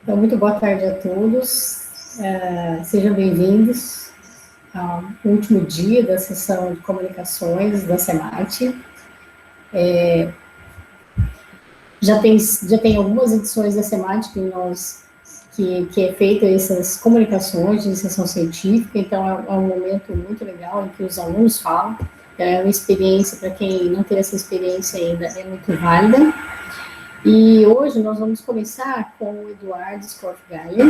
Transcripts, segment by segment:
Então, muito boa tarde a todos. Sejam bem-vindos ao último dia da sessão de comunicações da SEMAT. Já tem algumas edições da SEMAT que é feita essas comunicações de iniciação científica, então é um momento muito legal em que os alunos falam. É uma experiência, para quem não teve essa experiência ainda, é muito válida. E hoje nós vamos começar com o Eduardo Skorfgeier,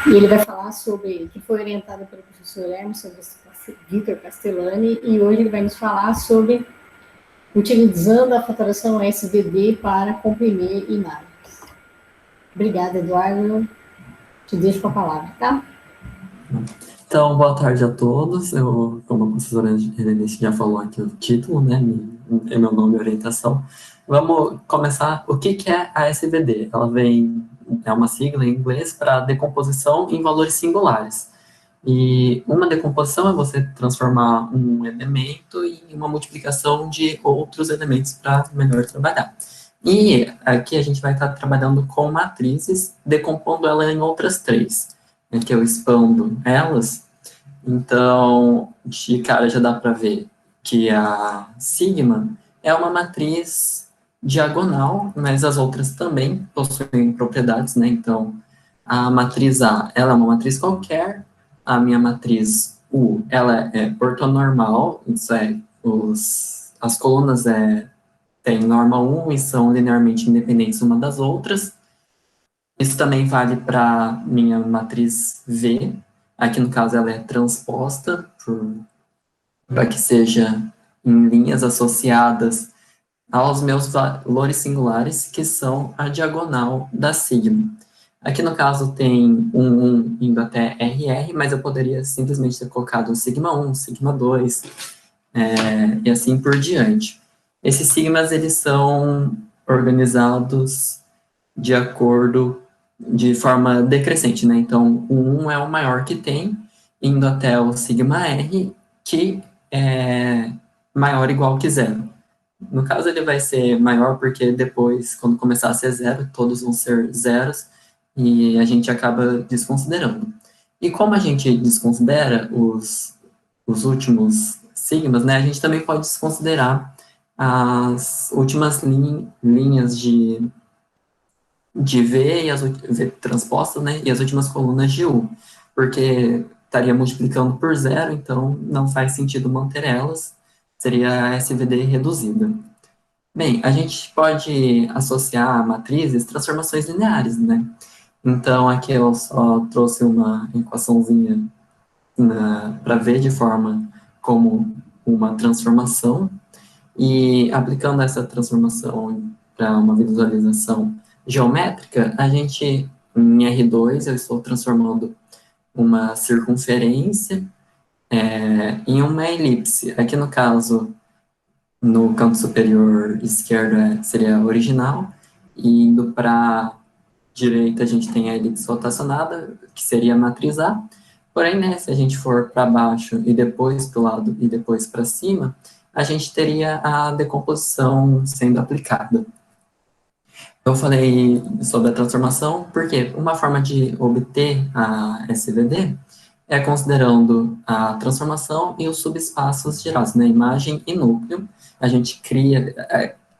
e ele vai falar sobre, que foi orientado pelo professor Emerson Vitor Castellani, e hoje ele vai nos falar sobre utilizando a fatoração SVD para comprimir imagens. Obrigada, Eduardo. Te deixo com a palavra, tá? Então, boa tarde a todos. Como a professora Helenice já falou aqui o título, né, é meu nome e orientação. Vamos começar. O que é a SVD? É uma sigla em inglês para decomposição em valores singulares. E uma decomposição é você transformar um elemento em uma multiplicação de outros elementos para melhor trabalhar. E aqui a gente vai estar trabalhando com matrizes, decompondo ela em outras três, né, que eu expando elas. Então, de cara já dá para ver que a sigma é uma matriz diagonal, mas as outras também possuem propriedades, né? Então, a matriz A, ela é uma matriz qualquer, a minha matriz U, ela é ortonormal, isso é, as colunas têm norma 1 e são linearmente independentes uma das outras. Isso também vale para minha matriz V, aqui no caso ela é transposta para que seja em linhas associadas aos meus valores singulares, que são a diagonal da sigma. Aqui no caso tem 1 indo até RR, mas eu poderia simplesmente ter colocado sigma 1, sigma 2, e assim por diante. Esses sigmas, eles são organizados de forma decrescente, né? Então, o 1 é o maior que tem, indo até o sigma R, que é maior ou igual que zero. No caso, ele vai ser maior porque depois, quando começar a ser zero, todos vão ser zeros, e a gente acaba desconsiderando. E como a gente desconsidera os últimos sigmas, né, a gente também pode desconsiderar as últimas linhas de V e V transpostas, né, e as últimas colunas de U, porque estaria multiplicando por zero, então não faz sentido manter elas, seria a SVD reduzida. Bem, a gente pode associar a matrizes transformações lineares, né? Então, aqui eu só trouxe uma equaçãozinha para ver de forma como uma transformação, e aplicando essa transformação para uma visualização geométrica, a gente, em R2, eu estou transformando uma circunferência em uma elipse. Aqui no caso, no canto superior esquerdo seria original, e indo para direita a gente tem a elipse rotacionada, que seria a matriz A. Porém, né, se a gente for para baixo e depois para o lado e depois para cima, a gente teria a decomposição sendo aplicada. Eu falei sobre a transformação porque uma forma de obter a SVD é considerando a transformação e os subespaços gerados, né, imagem e núcleo. A gente cria...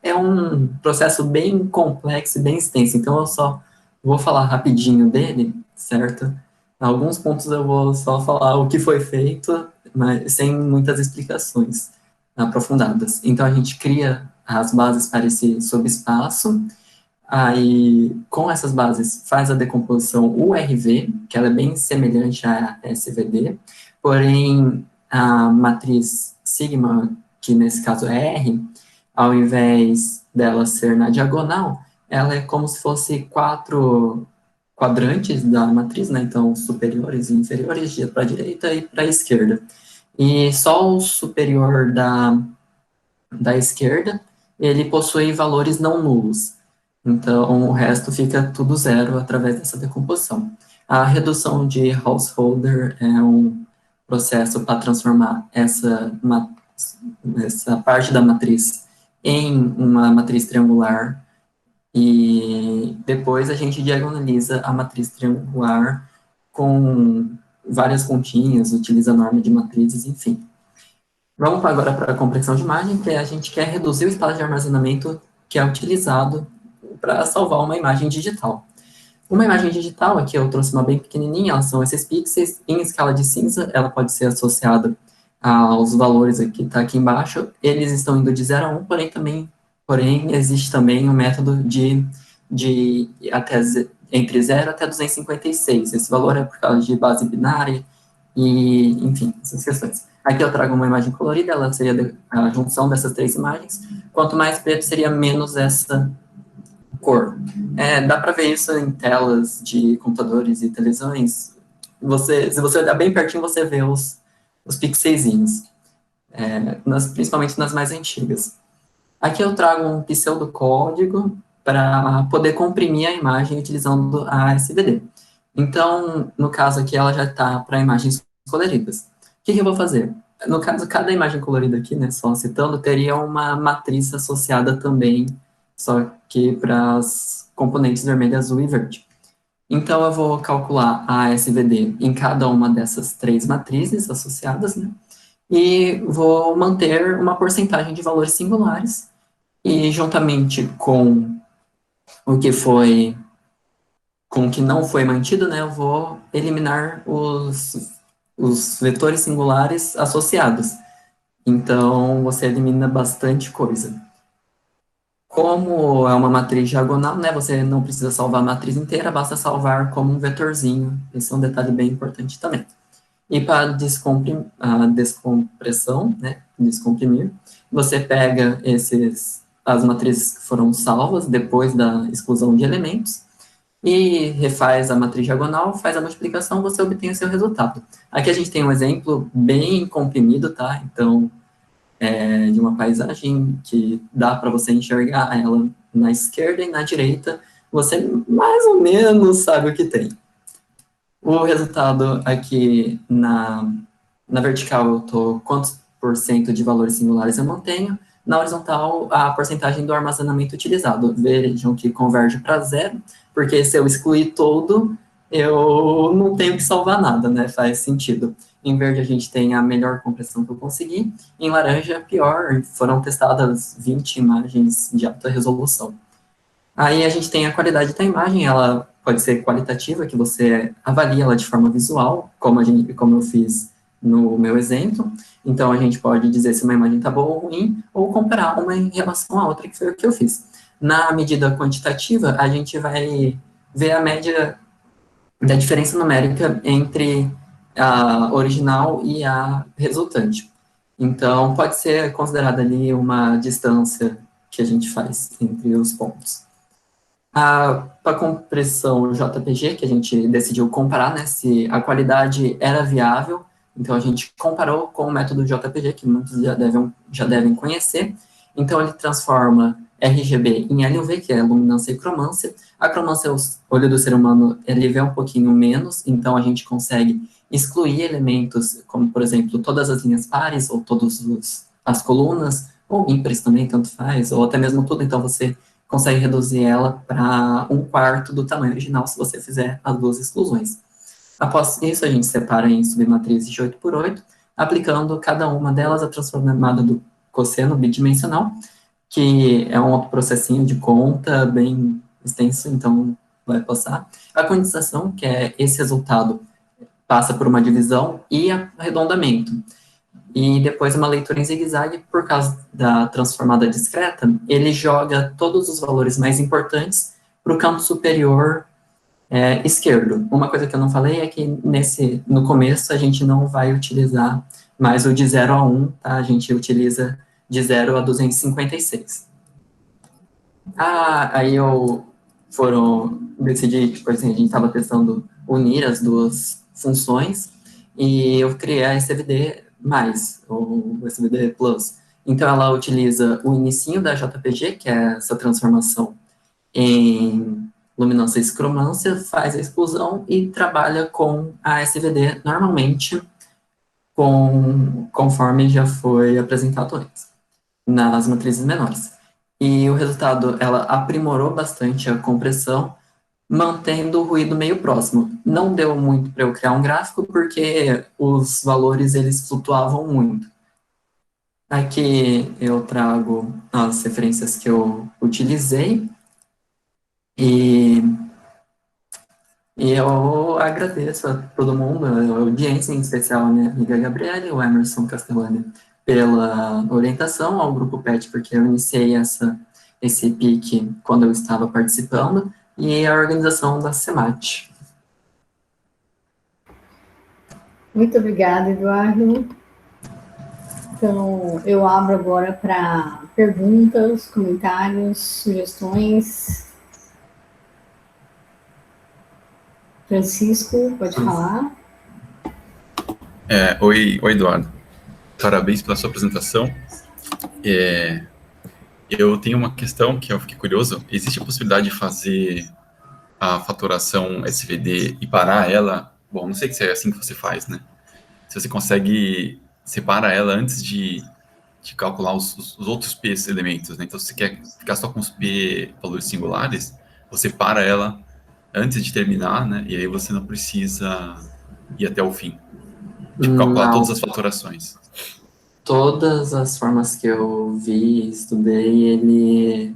É um processo bem complexo e bem extenso, então eu só vou falar rapidinho dele, certo? Alguns pontos eu vou só falar o que foi feito, mas sem muitas explicações aprofundadas. Então, a gente cria as bases para esse subespaço, aí, com essas bases, faz a decomposição URV, que ela é bem semelhante à SVD, porém, a matriz sigma, que nesse caso é R, ao invés dela ser na diagonal, ela é como se fosse 4 quadrantes da matriz, né? Então, superiores e inferiores, para a direita e para a esquerda. E só o superior da esquerda, ele possui valores não nulos. Então, o resto fica tudo zero através dessa decomposição. A redução de Householder é um processo para transformar essa parte da matriz em uma matriz triangular E depois a gente diagonaliza a matriz triangular com várias continhas, utiliza a norma de matrizes, enfim. Vamos agora para a compressão de imagem, que a gente quer reduzir o espaço de armazenamento que é utilizado para salvar uma imagem digital. Uma imagem digital, aqui eu trouxe uma bem pequenininha, elas são esses pixels, em escala de cinza, ela pode ser associada aos valores que está aqui embaixo, eles estão indo de 0 a 1, porém existe também um método de até, entre 0 até 256, esse valor é por causa de base binária, e, enfim, essas questões. Aqui eu trago uma imagem colorida, ela seria a junção dessas três imagens, quanto mais preto seria menos essa cor. Dá para ver isso em telas de computadores e televisões. Se você olhar bem pertinho, você vê os pixelzinhos, principalmente nas mais antigas. Aqui eu trago um pseudocódigo para poder comprimir a imagem utilizando a SVD. Então, no caso aqui, ela já está para imagens coloridas. O que eu vou fazer? No caso, cada imagem colorida aqui, né, só citando, teria uma matriz associada também, só que para as componentes vermelho, azul e verde. Então, eu vou calcular a SVD em cada uma dessas três matrizes associadas, né, e vou manter uma porcentagem de valores singulares, e juntamente com o que foi, com o que não foi mantido, né, eu vou eliminar os vetores singulares associados. Então, você elimina bastante coisa. Como é uma matriz diagonal, né, você não precisa salvar a matriz inteira, basta salvar como um vetorzinho. Esse é um detalhe bem importante também. E para a descompressão, né, descomprimir, você pega as matrizes que foram salvas depois da exclusão de elementos e refaz a matriz diagonal, faz a multiplicação, você obtém o seu resultado. Aqui a gente tem um exemplo bem comprimido, tá? Então, de uma paisagem que dá para você enxergar ela na esquerda e na direita, você mais ou menos sabe o que tem. O resultado aqui na vertical eu estou quantos por cento de valores singulares eu mantenho, na horizontal a porcentagem do armazenamento utilizado. Vejam que converge para zero, porque se eu excluir todo, eu não tenho que salvar nada, né? Faz sentido. Em verde a gente tem a melhor compressão que eu consegui, em laranja pior, foram testadas 20 imagens de alta resolução. Aí a gente tem a qualidade da imagem, ela pode ser qualitativa, que você avalia ela de forma visual, como eu fiz no meu exemplo. Então, a gente pode dizer se uma imagem está boa ou ruim, ou comparar uma em relação à outra, que foi o que eu fiz. Na medida quantitativa, a gente vai ver a média da diferença numérica entre a original e a resultante. Então, pode ser considerada ali uma distância que a gente faz entre os pontos. Para a compressão JPG, que a gente decidiu comparar, né, se a qualidade era viável, então a gente comparou com o método JPG, que muitos já devem conhecer. Então ele transforma RGB em LUV, que é luminância e cromância. A cromância, o olho do ser humano, ele vê um pouquinho menos, então a gente consegue excluir elementos, como por exemplo, todas as linhas pares, ou todas as colunas, ou ímpares também, tanto faz, ou até mesmo tudo, então você consegue reduzir ela para 1/4 do tamanho original se você fizer as duas exclusões. Após isso, a gente separa em submatrizes de 8×8, aplicando cada uma delas a transformada do cosseno bidimensional, que é um outro processinho de conta bem extenso, então vai passar. A quantização, que é esse resultado, passa por uma divisão e arredondamento. E depois uma leitura em zigue-zague, por causa da transformada discreta, ele joga todos os valores mais importantes para o canto superior esquerdo. Uma coisa que eu não falei é que no começo a gente não vai utilizar mais o de 0 a 1, tá? A gente utiliza de 0 a 256. Aí decidi, tipo assim, a gente estava testando unir as duas funções, e eu criei a SVD+, ou SVD Plus. Então, ela utiliza o inicinho da JPG, que é essa transformação em luminância e cromância, faz a exclusão e trabalha com a SVD normalmente, conforme já foi apresentado antes, nas matrizes menores. e o resultado, ela aprimorou bastante a compressão, mantendo o ruído meio próximo. Não deu muito para eu criar um gráfico, porque os valores, eles flutuavam muito. Aqui eu trago as referências que eu utilizei, e, e eu agradeço a todo mundo, a audiência, em especial a minha amiga Gabriela e o Emerson Castellani, pela orientação, ao Grupo PET, porque eu iniciei esse PIC quando eu estava participando, e a organização da SEMAT. Muito obrigada, Eduardo. Então, eu abro agora para perguntas, comentários, sugestões. Francisco, pode falar. Oi, Eduardo. Parabéns pela sua apresentação. Eu tenho uma questão que eu fiquei curioso. Existe a possibilidade de fazer a fatoração SVD e parar ela? Bom, não sei se é assim que você faz, né? Se você consegue separar ela antes de calcular os outros P elementos, né? Então, se você quer ficar só com os P valores singulares, você para ela antes de terminar, né? E aí você não precisa ir até o fim. Tipo, calcular Não, todas as fatorações. todas as formas que eu vi, estudei,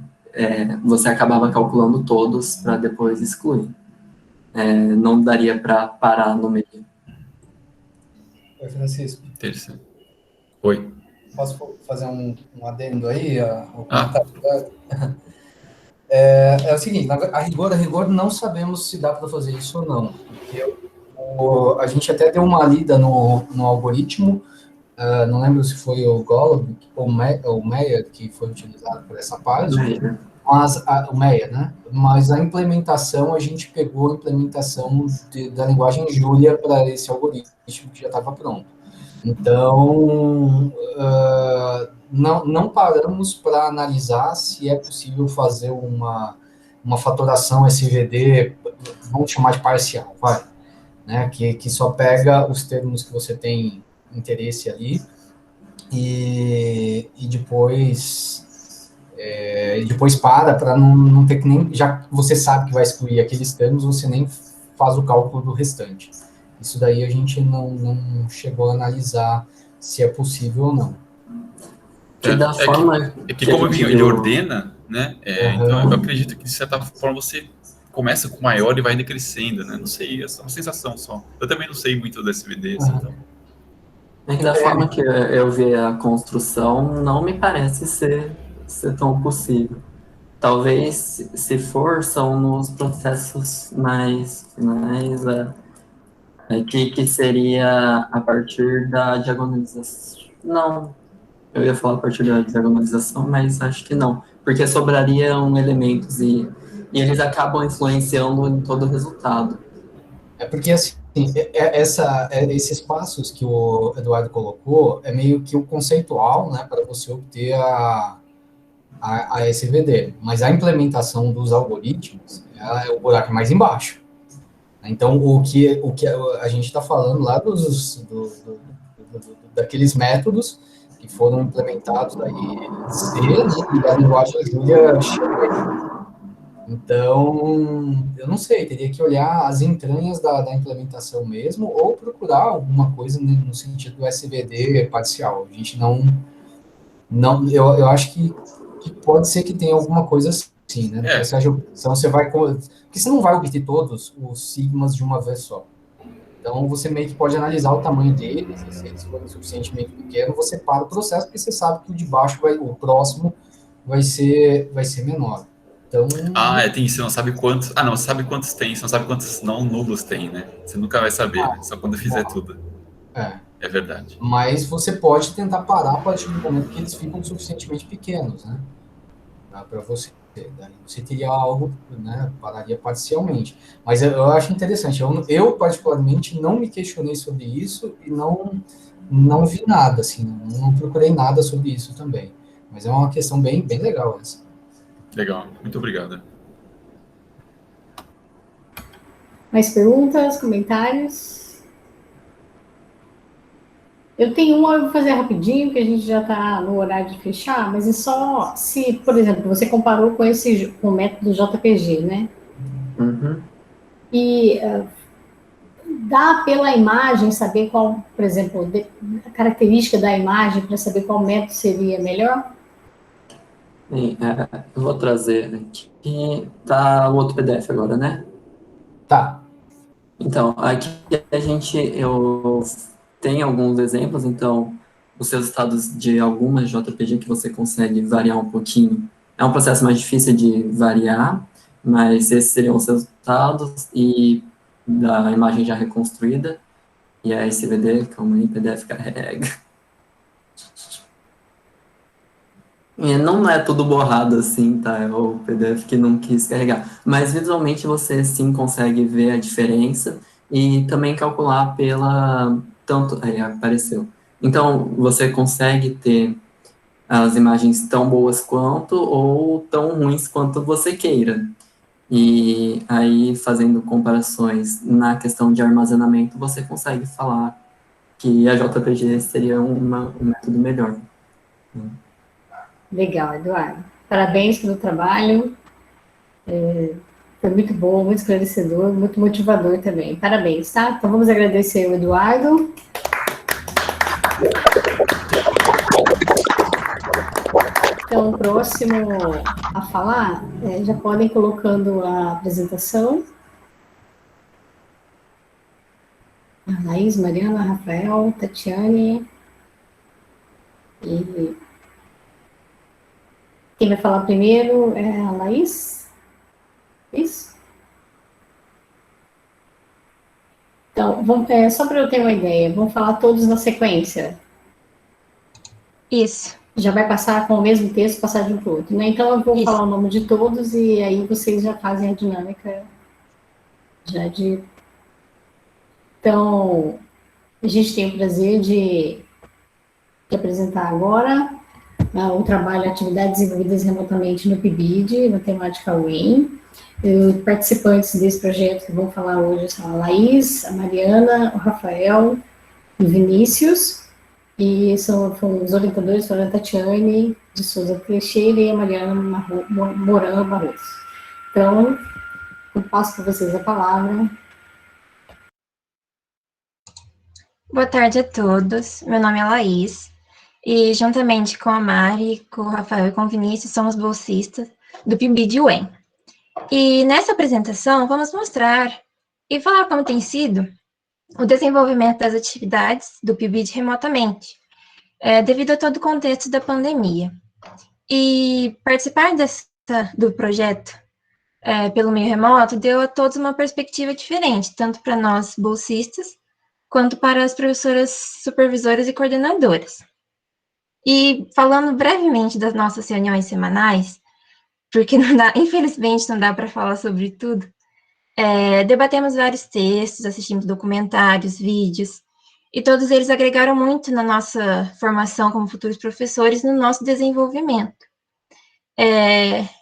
você acabava calculando todos para depois excluir. Não daria para parar no meio. Oi, Francisco. Interessante. Oi. Posso fazer um adendo aí ao comentário? É o seguinte, a rigor, não sabemos se dá para fazer isso ou não. Porque a gente até deu uma lida no algoritmo, não lembro se foi o Golub ou o Meyer que foi utilizado por essa parte, mas o Meyer, né? Mas a implementação, a gente pegou a implementação da linguagem Julia para esse algoritmo que já estava pronto. Então, não paramos para analisar se é possível fazer uma fatoração SVD, vamos chamar de parcial, vai, né? Que só pega os termos que você tem interesse ali e depois para não ter que nem, já que você sabe que vai excluir aqueles termos, você nem faz o cálculo do restante. Isso daí a gente não chegou a analisar se é possível ou não. Da forma que como ele ordena, né? Então eu acredito que de certa forma você começa com maior e vai decrescendo, né? Não sei, é uma sensação só. Eu também não sei muito do SVD, então. Da forma que eu vi a construção, não me parece ser tão possível. Talvez, se for, são nos processos mais finais, que seria a partir da diagonalização. Não, eu ia falar a partir da diagonalização, mas acho que não, porque sobrariam elementos e eles acabam influenciando em todo o resultado. É porque, assim, esses passos que o Eduardo colocou é meio que o conceitual, né, para você obter a SVD, mas a implementação dos algoritmos é o buraco mais embaixo. Então, o que a gente está falando lá daqueles métodos que foram implementados aí, né, e da linguagem Julia chega. Então, eu não sei, teria que olhar as entranhas da implementação mesmo, ou procurar alguma coisa no sentido do SVD parcial. A gente eu acho que pode ser que tenha alguma coisa assim, né? No processo de obtenção, porque você não vai obter todos os sigmas de uma vez só. Então, você meio que pode analisar o tamanho deles, e se eles forem suficientemente pequenos, você para o processo, porque você sabe que o de baixo, o próximo, vai ser menor. Então, tem isso, você não sabe quantos... não, você sabe quantos tem, você não sabe quantos não nulos tem, né? Você nunca vai saber, né? Só quando fizer tudo. É verdade. Mas você pode tentar parar a partir do momento que eles ficam suficientemente pequenos, né? Para você. Daí você teria algo, né? Pararia parcialmente. Mas eu acho interessante. Eu, particularmente, não me questionei sobre isso e não vi nada, assim. Não procurei nada sobre isso também. Mas é uma questão bem, bem legal essa. Legal. Muito obrigado. Mais perguntas, comentários? Eu tenho uma, eu vou fazer rapidinho, que a gente já está no horário de fechar, mas é só se, por exemplo, você comparou com o método JPG, né? Uhum. E dá pela imagem saber qual, por exemplo, a característica da imagem para saber qual método seria melhor? Bem, eu vou trazer aqui, tá o outro PDF agora, né? Tá. Então, aqui eu tenho alguns exemplos, então, os seus estados de algumas JPG que você consegue variar um pouquinho. É um processo mais difícil de variar, mas esses seriam os seus estados e da imagem já reconstruída. E aí, SVD, calma aí, PDF carrega. E não é tudo borrado assim, tá? É o PDF que não quis carregar. Mas visualmente você sim consegue ver a diferença e também calcular pela. Tanto. Aí apareceu. Então você consegue ter as imagens tão boas quanto ou tão ruins quanto você queira. E aí, fazendo comparações na questão de armazenamento, você consegue falar que a JPG seria um método melhor. Legal, Eduardo. Parabéns pelo trabalho. Foi muito bom, muito esclarecedor, muito motivador também. Parabéns, tá? Então vamos agradecer o Eduardo. Então, o próximo a falar, já podem ir colocando a apresentação. A Laís, Mariana, Rafael, Tatiane. E quem vai falar primeiro é a Laís? Isso? Então, só para eu ter uma ideia, vamos falar todos na sequência. Isso. Já vai passar com o mesmo texto, passar de um para o outro, né? Então, eu vou falar o nome de todos e aí vocês já fazem a dinâmica já de... Então, a gente tem o prazer de apresentar agora o trabalho Atividades Desenvolvidas Remotamente no PIBID, na temática WEM. Participantes desse projeto que vão falar hoje são a Laís, a Mariana, o Rafael e o Vinícius, e foram os orientadores, foram a Tatiane de Souza Teixeira e a Mariana Moran Barroso. Então, eu passo para vocês a palavra. Boa tarde a todos. Meu nome é Laís e, juntamente com a Mari, com o Rafael e com o Vinícius, somos bolsistas do PIBID UEM. E nessa apresentação vamos mostrar e falar como tem sido o desenvolvimento das atividades do PIBID remotamente, devido a todo o contexto da pandemia. E participar do projeto pelo meio remoto deu a todos uma perspectiva diferente, tanto para nós bolsistas, quanto para as professoras supervisoras e coordenadoras. E falando brevemente das nossas reuniões semanais, porque infelizmente não dá para falar sobre tudo, debatemos vários textos, assistimos documentários, vídeos, e todos eles agregaram muito na nossa formação como futuros professores, no nosso desenvolvimento.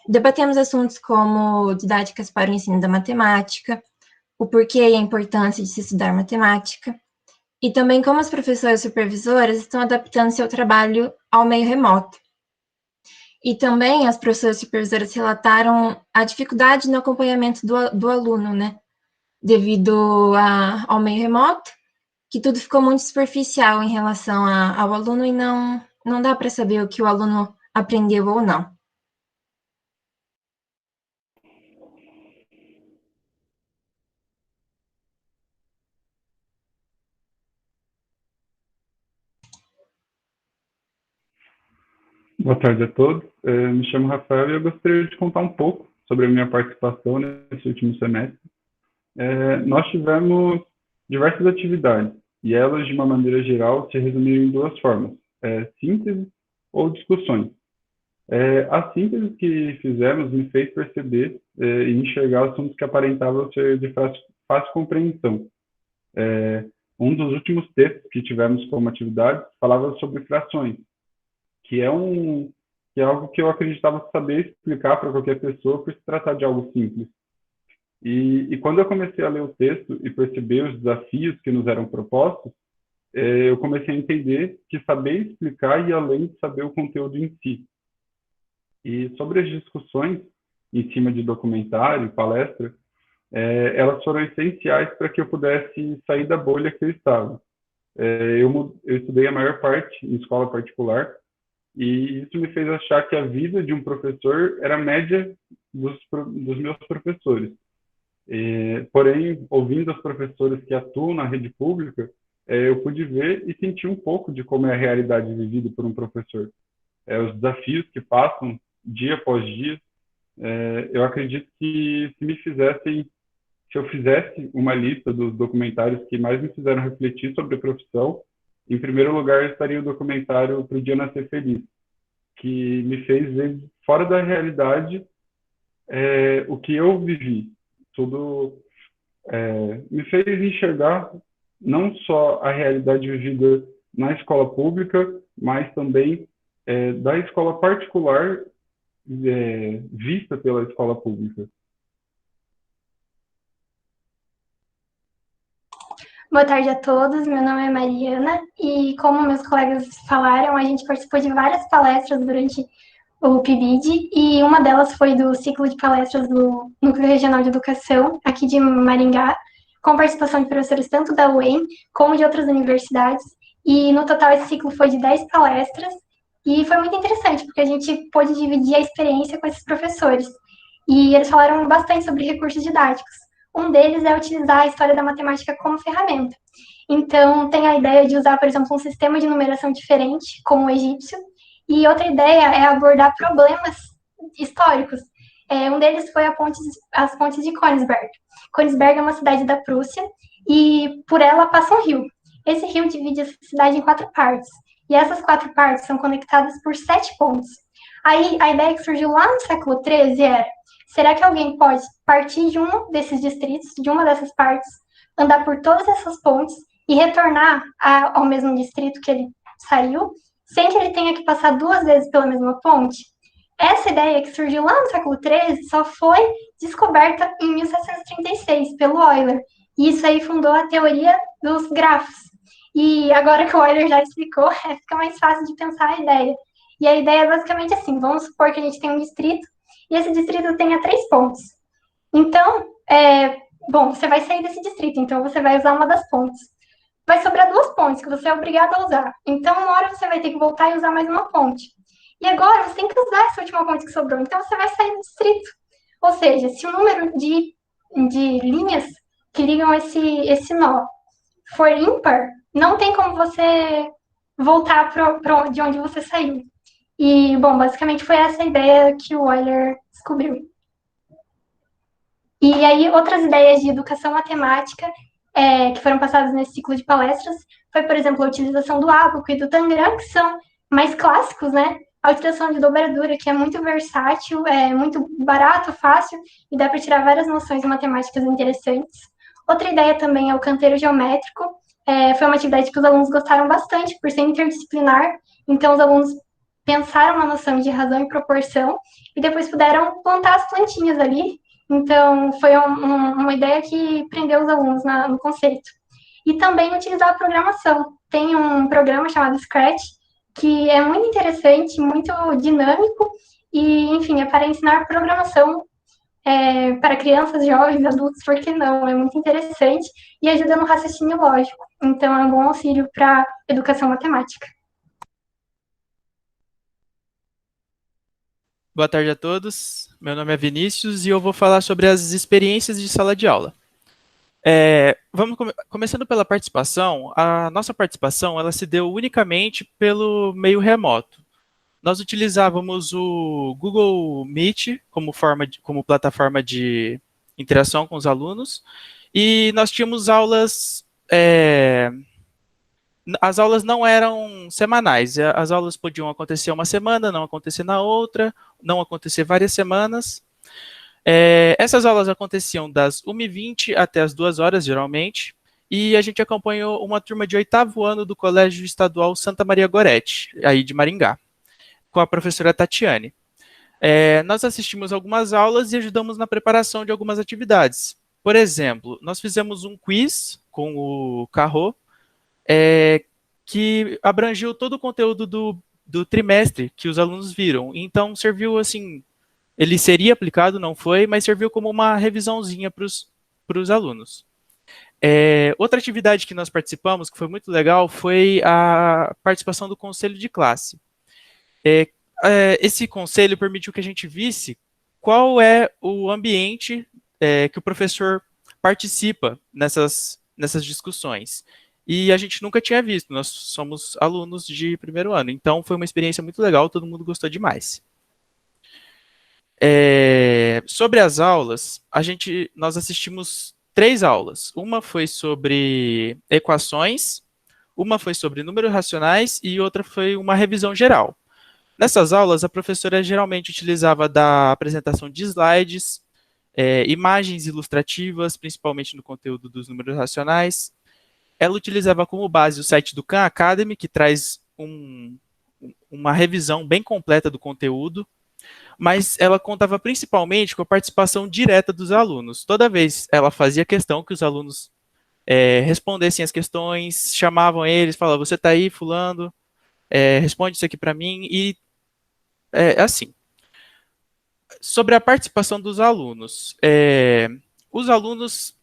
Debatemos assuntos como didáticas para o ensino da matemática, o porquê e a importância de se estudar matemática, e também como as professoras supervisoras estão adaptando seu trabalho ao meio remoto. E também as professoras supervisoras relataram a dificuldade no acompanhamento do aluno, né? Devido ao meio remoto, que tudo ficou muito superficial em relação ao aluno e não dá para saber o que o aluno aprendeu ou não. Boa tarde a todos. Me chamo Rafael e eu gostaria de contar um pouco sobre a minha participação nesse último semestre. Nós tivemos diversas atividades e elas, de uma maneira geral, se resumiram em duas formas: síntese ou discussões. A síntese que fizemos me fez perceber e enxergar assuntos que aparentavam ser de fácil compreensão. Um dos últimos textos que tivemos como atividade falava sobre frações, que é algo que eu acreditava saber explicar para qualquer pessoa por se tratar de algo simples. E quando eu comecei a ler o texto e perceber os desafios que nos eram propostos, eu comecei a entender que saber explicar ia além de saber o conteúdo em si. E sobre as discussões em cima de documentário, palestra, elas foram essenciais para que eu pudesse sair da bolha que eu estava. Eu estudei a maior parte em escola particular, e isso me fez achar que a vida de um professor era a média dos meus professores. Porém, ouvindo as professoras que atuam na rede pública, eu pude ver e sentir um pouco de como é a realidade vivida por um professor. Os desafios que passam dia após dia. Eu acredito que se eu fizesse uma lista dos documentários que mais me fizeram refletir sobre a profissão, em primeiro lugar estaria o documentário Pro Dia Nascer Feliz, que me fez ver fora da realidade o que eu vivi. Tudo me fez enxergar não só a realidade vivida na escola pública, mas também da escola particular vista pela escola pública. Boa tarde a todos, meu nome é Mariana e, como meus colegas falaram, a gente participou de várias palestras durante o PIBID e uma delas foi do ciclo de palestras do Núcleo Regional de Educação, aqui de Maringá, com participação de professores tanto da UEM como de outras universidades, e no total esse ciclo foi de 10 palestras e foi muito interessante, porque a gente pôde dividir a experiência com esses professores e eles falaram bastante sobre recursos didáticos. Um deles é utilizar a história da matemática como ferramenta. Então, tem a ideia de usar, por exemplo, um sistema de numeração diferente, como o egípcio, e outra ideia é abordar problemas históricos. Um deles foi as pontes de Königsberg. Königsberg é uma cidade da Prússia, e por ela passa um rio. Esse rio divide essa cidade em 4 partes, e essas 4 partes são conectadas por 7 pontes. Aí, a ideia que surgiu lá no século XIII era: será que alguém pode partir de um desses distritos, de uma dessas partes, andar por todas essas pontes e retornar ao mesmo distrito que ele saiu, sem que ele tenha que passar 2 vezes pela mesma ponte? Essa ideia, que surgiu lá no século XIII, só foi descoberta em 1736 pelo Euler. E isso aí fundou a teoria dos grafos. E agora que o Euler já explicou, fica mais fácil de pensar a ideia. E a ideia é basicamente assim: vamos supor que a gente tem um distrito e esse distrito tenha 3 pontes. Então, você vai sair desse distrito, então você vai usar uma das pontes. Vai sobrar 2 pontes que você é obrigado a usar. Então, uma hora você vai ter que voltar e usar mais uma ponte. E agora você tem que usar essa última ponte que sobrou, então você vai sair do distrito. Ou seja, se o número de linhas que ligam esse nó for ímpar, não tem como você voltar de onde você saiu. E, bom, basicamente foi essa a ideia que o Euler descobriu. E aí, outras ideias de educação matemática que foram passadas nesse ciclo de palestras foi, por exemplo, a utilização do ábaco e do tangram, que são mais clássicos, né? A utilização de dobradura, que é muito versátil, muito barato, fácil, e dá para tirar várias noções matemáticas interessantes. Outra ideia também é o canteiro geométrico. Foi uma atividade que os alunos gostaram bastante, por ser interdisciplinar, então os alunos pensaram na noção de razão e proporção, e depois puderam plantar as plantinhas ali. Então, foi uma ideia que prendeu os alunos no conceito. E também utilizar a programação. Tem um programa chamado Scratch, que é muito interessante, muito dinâmico, e, enfim, é para ensinar programação para crianças, jovens, adultos, por que não? É muito interessante e ajuda no raciocínio lógico. Então, é um bom auxílio para a educação matemática. Boa tarde a todos, meu nome é Vinícius e eu vou falar sobre as experiências de sala de aula. Começando pela participação, a nossa participação ela se deu unicamente pelo meio remoto. Nós utilizávamos o Google Meet como plataforma de interação com os alunos e nós tínhamos aulas... As aulas não eram semanais, as aulas podiam acontecer uma semana, não acontecer na outra, não acontecer várias semanas. Essas aulas aconteciam das 1h20 até as 2h, geralmente, e a gente acompanhou uma turma de 8º ano do Colégio Estadual Santa Maria Goretti, aí de Maringá, com a professora Tatiane. Nós assistimos algumas aulas e ajudamos na preparação de algumas atividades. Por exemplo, nós fizemos um quiz com o Carro, que abrangiu todo o conteúdo do trimestre que os alunos viram. Então, serviu assim, ele seria aplicado, não foi, mas serviu como uma revisãozinha para os alunos. Outra atividade que nós participamos, que foi muito legal, foi a participação do conselho de classe. Esse conselho permitiu que a gente visse qual é o ambiente que o professor participa nessas discussões. E a gente nunca tinha visto, nós somos alunos de primeiro ano, então foi uma experiência muito legal, todo mundo gostou demais. Sobre as aulas, nós assistimos 3 aulas. Uma foi sobre equações, uma foi sobre números racionais e outra foi uma revisão geral. Nessas aulas, a professora geralmente utilizava da apresentação de slides, imagens ilustrativas, principalmente no conteúdo dos números racionais. Ela utilizava como base o site do Khan Academy, que traz uma revisão bem completa do conteúdo, mas ela contava principalmente com a participação direta dos alunos. Toda vez ela fazia questão que os alunos respondessem as questões, chamavam eles, falavam, você está aí, fulano, responde isso aqui para mim, e assim. Sobre a participação dos alunos, os alunos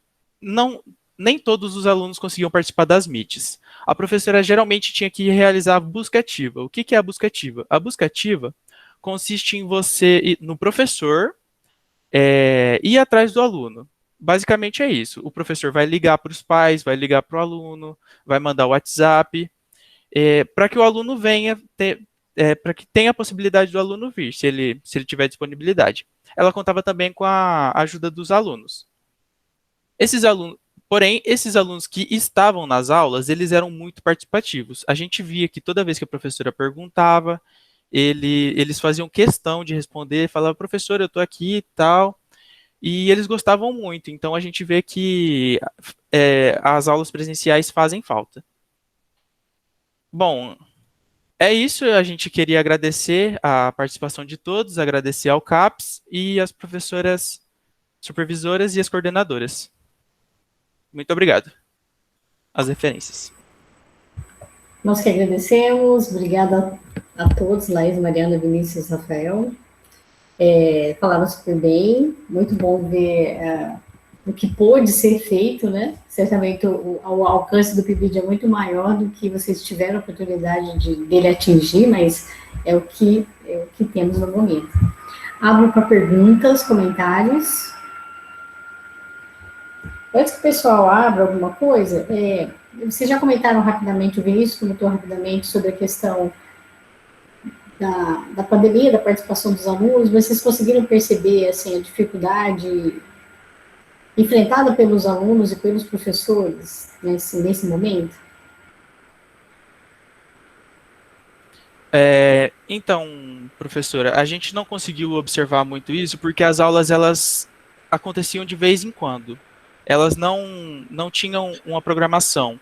nem todos os alunos conseguiam participar das meets. A professora geralmente tinha que realizar a busca ativa. O que é a busca ativa? A busca ativa consiste em você, no professor, ir atrás do aluno. Basicamente é isso. O professor vai ligar para os pais, vai ligar para o aluno, vai mandar o WhatsApp, para que o aluno venha, para que tenha a possibilidade do aluno vir, se ele tiver disponibilidade. Ela contava também com a ajuda dos alunos. Porém, esses alunos que estavam nas aulas, eles eram muito participativos. A gente via que toda vez que a professora perguntava, eles faziam questão de responder, falavam, professor, eu estou aqui e tal, e eles gostavam muito. Então, a gente vê que as aulas presenciais fazem falta. Bom, é isso, a gente queria agradecer a participação de todos, agradecer ao CAPES e as professoras supervisoras e as coordenadoras. Muito obrigado. As referências. Nós que agradecemos, obrigada a todos, Laís, Mariana, Vinícius, Rafael. Falaram super bem, muito bom ver o que pôde ser feito, né? Certamente o alcance do PIBID é muito maior do que vocês tiveram a oportunidade dele atingir, mas é o que temos no momento. Abro para perguntas, comentários. Antes que o pessoal abra alguma coisa, vocês já comentaram rapidamente, o Vinícius comentou rapidamente sobre a questão da pandemia, da participação dos alunos. Vocês conseguiram perceber assim, a dificuldade enfrentada pelos alunos e pelos professores nesse momento? Então, professora, a gente não conseguiu observar muito isso porque as aulas elas aconteciam de vez em quando. Elas não tinham uma programação.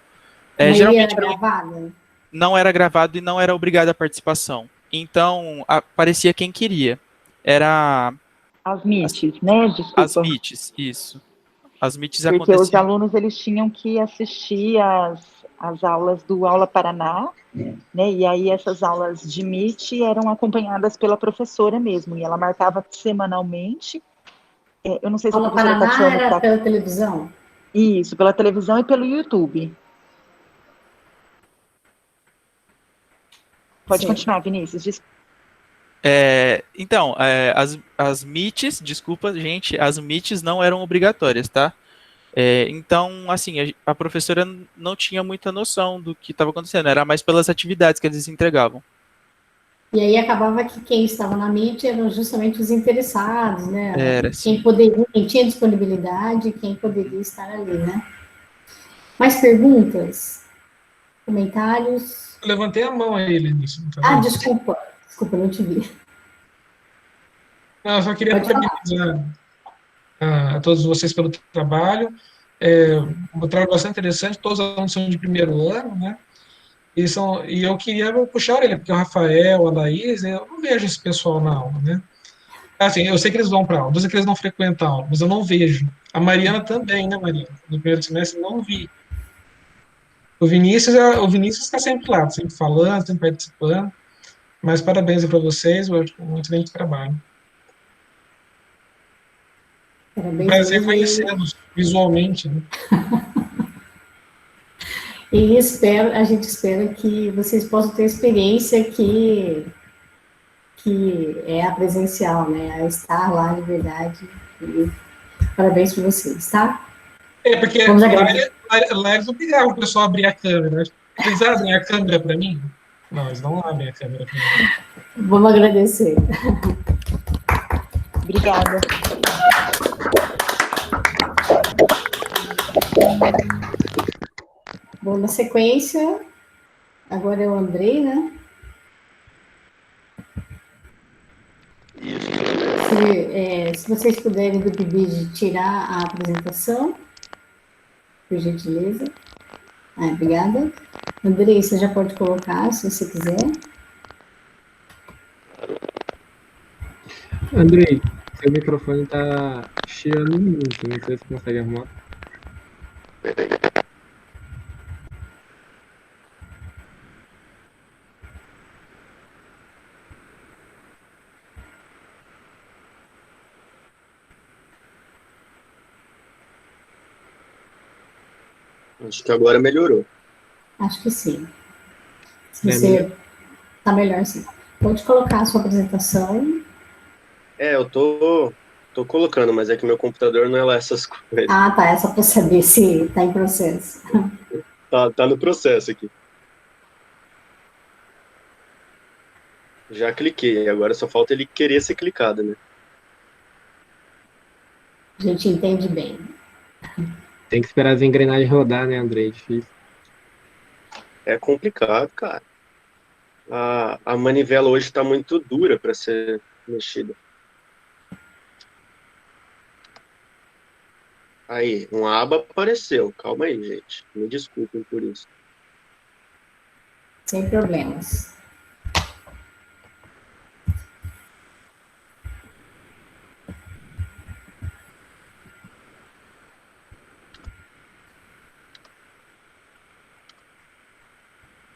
Geralmente era gravada? Não era gravado e não era obrigada a participação. Então, aparecia quem queria. Era... As meets, né? Desculpa. As meets, isso. As meets porque aconteciam. Os alunos eles tinham que assistir as aulas do Aula Paraná, né? E aí essas aulas de meet eram acompanhadas pela professora mesmo, e ela marcava semanalmente. Eu não sei se Aula a professora Paraná era pela televisão? Isso, pela televisão e pelo YouTube. Pode continuar, Vinícius. Então, as meets, desculpa, gente, as meets não eram obrigatórias, tá? Então, assim, a professora não tinha muita noção do que estava acontecendo, era mais pelas atividades que eles entregavam. E aí acabava que quem estava na meet eram justamente os interessados, né? Quem tinha disponibilidade, quem poderia estar ali, né? Mais perguntas? Comentários? Eu levantei a mão aí, Vinícius. Tá desculpa, não te vi. Não, eu só queria parabenizar a todos vocês pelo trabalho. Um trabalho bastante interessante, todos os alunos são de primeiro ano, né? E eu queria puxar a orelha, porque o Rafael, a Laís, eu não vejo esse pessoal na aula, né? Assim, eu sei que eles vão para aula, eu sei que eles não frequentam a aula, mas eu não vejo. A Mariana também, né, Mariana? No primeiro semestre, não vi. O Vinícius está sempre lá, sempre falando, sempre participando. Mas parabéns para vocês, um excelente trabalho. Um Parabéns prazer mesmo. conhecê-los visualmente, né? E a gente espera que vocês possam ter a experiência que é a presencial, né? A estar lá de verdade. E parabéns para vocês, tá? Porque Vamos agradecer. lá eles obrigavam o pessoal a abrir a câmera. Eles abrem a câmera para mim? Não, eles não abrem a câmera para mim. Vamos agradecer. Obrigada. Bom, na sequência, agora é o Andrei, né? Se vocês puderem do PIBID tirar a apresentação, por gentileza. Obrigada. Andrei, você já pode colocar, se você quiser. Andrei, seu microfone está chiando muito, não sei se você consegue arrumar. Acho que agora melhorou. Acho que sim. Se você está melhor, sim. Pode colocar a sua apresentação. Eu tô colocando, mas é que meu computador não é lá essas coisas. Ah, tá. É só para saber se está em processo. Tá no processo aqui. Já cliquei, agora só falta ele querer ser clicado, né? A gente entende bem. Tem que esperar as engrenagens rodar, né, Andrei? É difícil. É complicado, cara. A manivela hoje está muito dura para ser mexida. Aí, uma aba apareceu. Calma aí, gente. Me desculpem por isso. Sem problemas.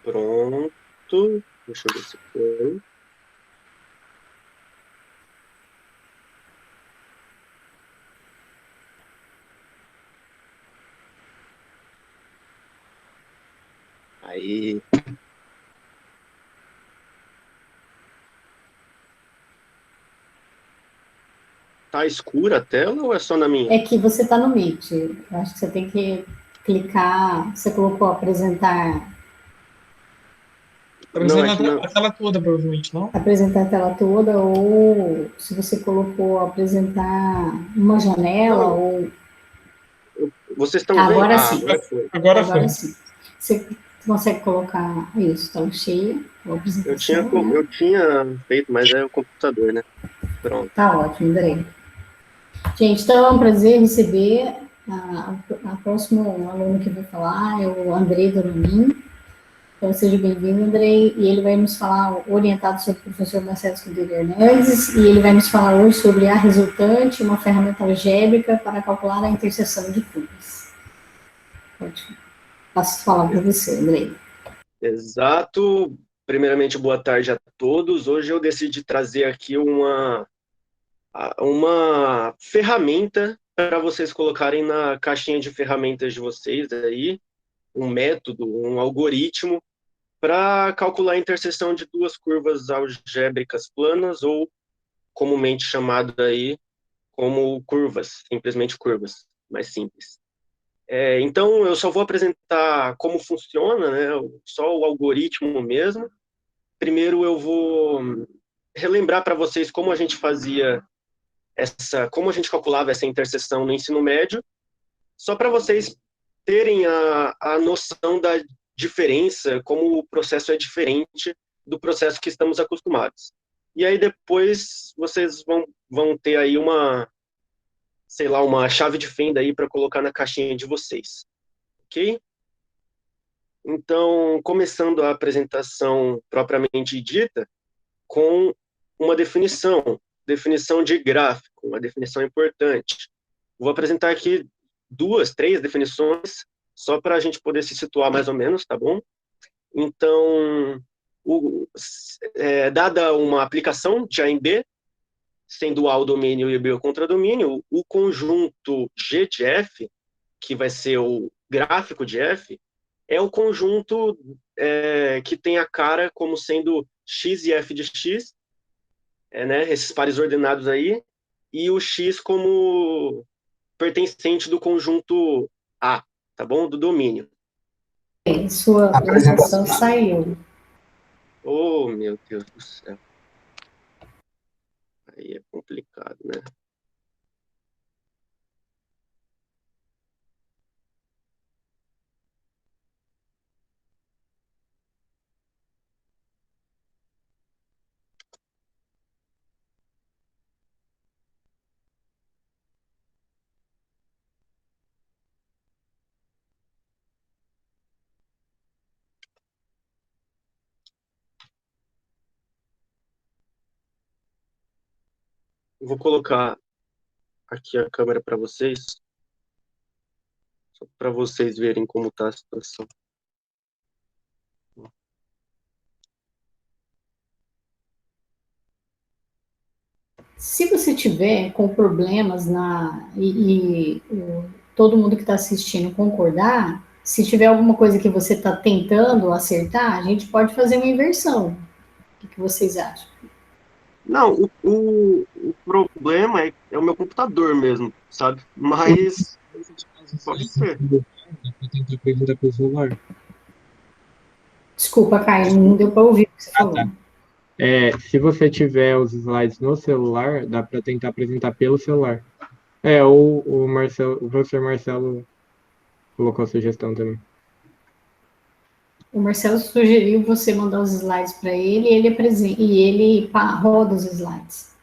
Pronto. Deixa eu ver se foi. Aí. Tá escura a tela ou é só na minha? É que você está no Meet. Eu acho que você tem que clicar. Você colocou apresentar. Apresentar a tela toda, provavelmente, não? Apresentar a tela toda, ou se você colocou apresentar uma janela, Não. ou. Vocês estão vendo? Agora sim. Agora foi. Sim. Você consegue colocar isso, tela cheia, a apresentação, Eu tinha feito, mas é o computador, né? Pronto. Tá ótimo, Andrei. Gente, então é um prazer receber a próximo aluno que vai falar, é o Andrei Donomin. Então, seja bem-vindo, Andrei, e ele vai nos falar, orientado sobre o professor Marcelo Escudeiro Hernandes, e ele vai nos falar hoje sobre a resultante, uma ferramenta algébrica para calcular a interseção de curvas. Passo a falar para você, Andrei. Exato. Primeiramente, boa tarde a todos. Hoje eu decidi trazer aqui uma ferramenta para vocês colocarem na caixinha de ferramentas de vocês aí, um método, um algoritmo para calcular a interseção de duas curvas algébricas planas, ou comumente chamada aí como curvas, simplesmente curvas, mais simples. Então, eu só vou apresentar como funciona, né, só o algoritmo mesmo. Primeiro eu vou relembrar para vocês como a gente fazia como a gente calculava essa interseção no ensino médio, só para vocês terem a noção da diferença, como o processo é diferente do processo que estamos acostumados. E aí depois vocês vão ter aí uma chave de fenda aí para colocar na caixinha de vocês. Ok? Então, começando a apresentação propriamente dita, com uma definição de gráfico, uma definição importante. Vou apresentar aqui 2, 3 definições só para a gente poder se situar mais ou menos, tá bom? Então, dada uma aplicação de A em B, sendo A o domínio e B o contradomínio, o conjunto G de F, que vai ser o gráfico de F, é o conjunto que tem a cara como sendo X e F de X, né, esses pares ordenados aí, e o X como pertencente do conjunto A, tá bom? Do domínio. Sua apresentação saiu. Oh, meu Deus do céu. Aí é complicado, né? Eu vou colocar aqui a câmera para vocês, só para vocês verem como está a situação. Se você tiver com problemas todo mundo que está assistindo concordar, se tiver alguma coisa que você está tentando acertar, a gente pode fazer uma inversão. O que vocês acham? Não, o problema é o meu computador mesmo, sabe? Mas pode ser. Tentar apresentar pelo celular. Desculpa, Caio, não deu para ouvir o que você falou. Tá. Se você tiver os slides no celular, dá para tentar apresentar pelo celular. Ou o professor Marcelo colocou a sugestão também. O Marcelo sugeriu você mandar os slides para ele e ele roda os slides.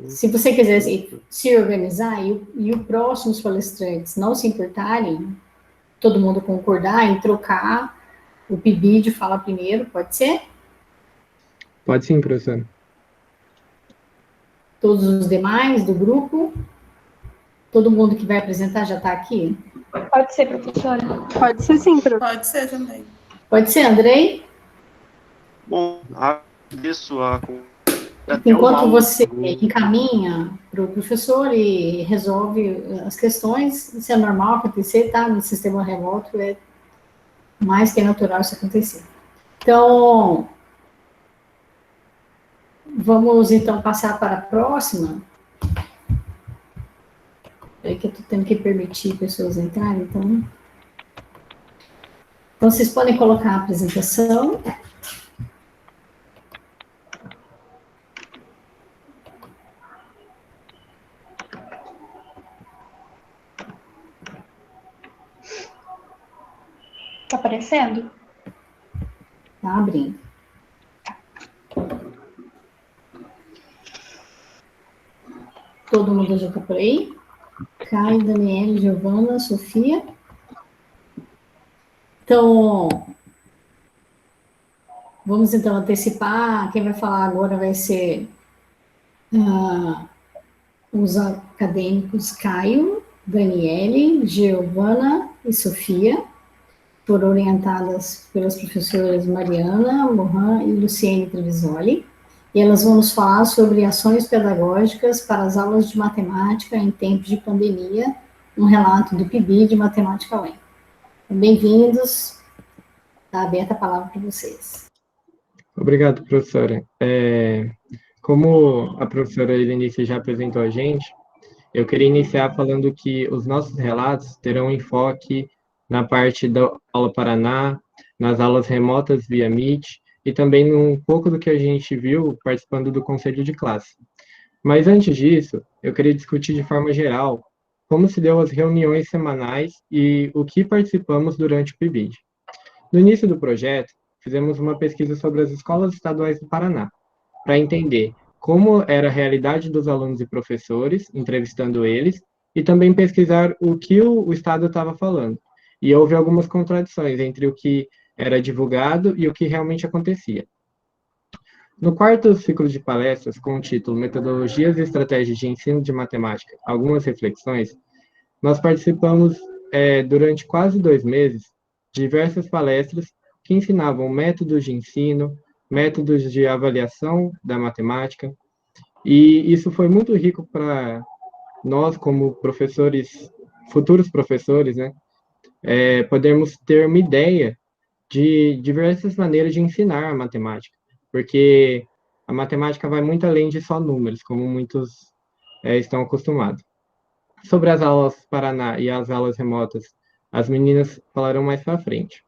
Se você quiser se organizar e os próximos palestrantes não se importarem, todo mundo concordar em trocar, o PIBID fala primeiro, pode ser? Pode sim, professor. Todos os demais do grupo? Todo mundo que vai apresentar já está aqui? Pode ser, professora. Pode ser sim, professora. Pode ser também. Pode ser, Andrei? Bom, agradeço Enquanto você encaminha para o professor e resolve as questões, isso é normal acontecer, tá? No sistema remoto é mais que natural isso acontecer. Então, vamos então passar para a próxima. É que eu estou tendo que permitir pessoas entrarem, então. Então, vocês podem colocar a apresentação. Tá aparecendo? Tá abrindo. Todo mundo já está por aí? Caio, Daniela, Giovana, Sofia. Então, vamos então antecipar. Quem vai falar agora vai ser os acadêmicos Caio, Daniele, Giovana e Sofia, foram orientadas pelas professoras Mariana Mohan e Luciene Trevisoli, e elas vão nos falar sobre ações pedagógicas para as aulas de matemática em tempos de pandemia, um relato do PIBID de Matemática UEM. Bem-vindos, está aberta a palavra para vocês. Obrigado, professora. Como a professora Helenice já apresentou a gente, eu queria iniciar falando que os nossos relatos terão enfoque na parte da aula Paraná, nas aulas remotas via Meet, e também um pouco do que a gente viu participando do conselho de classe. Mas antes disso, eu queria discutir de forma geral como se deu as reuniões semanais e o que participamos durante o PIBID. No início do projeto, fizemos uma pesquisa sobre as escolas estaduais do Paraná, para entender como era a realidade dos alunos e professores, entrevistando eles, e também pesquisar o que o Estado estava falando. E houve algumas contradições entre o que era divulgado e o que realmente acontecia. No quarto ciclo de palestras, com o título Metodologias e Estratégias de Ensino de Matemática, algumas reflexões, Nós participamos, durante quase 2 meses, de diversas palestras que ensinavam métodos de ensino, métodos de avaliação da matemática, e isso foi muito rico para nós, como professores, futuros professores, né, podermos ter uma ideia de diversas maneiras de ensinar a matemática, porque a matemática vai muito além de só números, como muitos estão acostumados. Sobre as aulas Paraná e as aulas remotas, as meninas falarão mais para frente.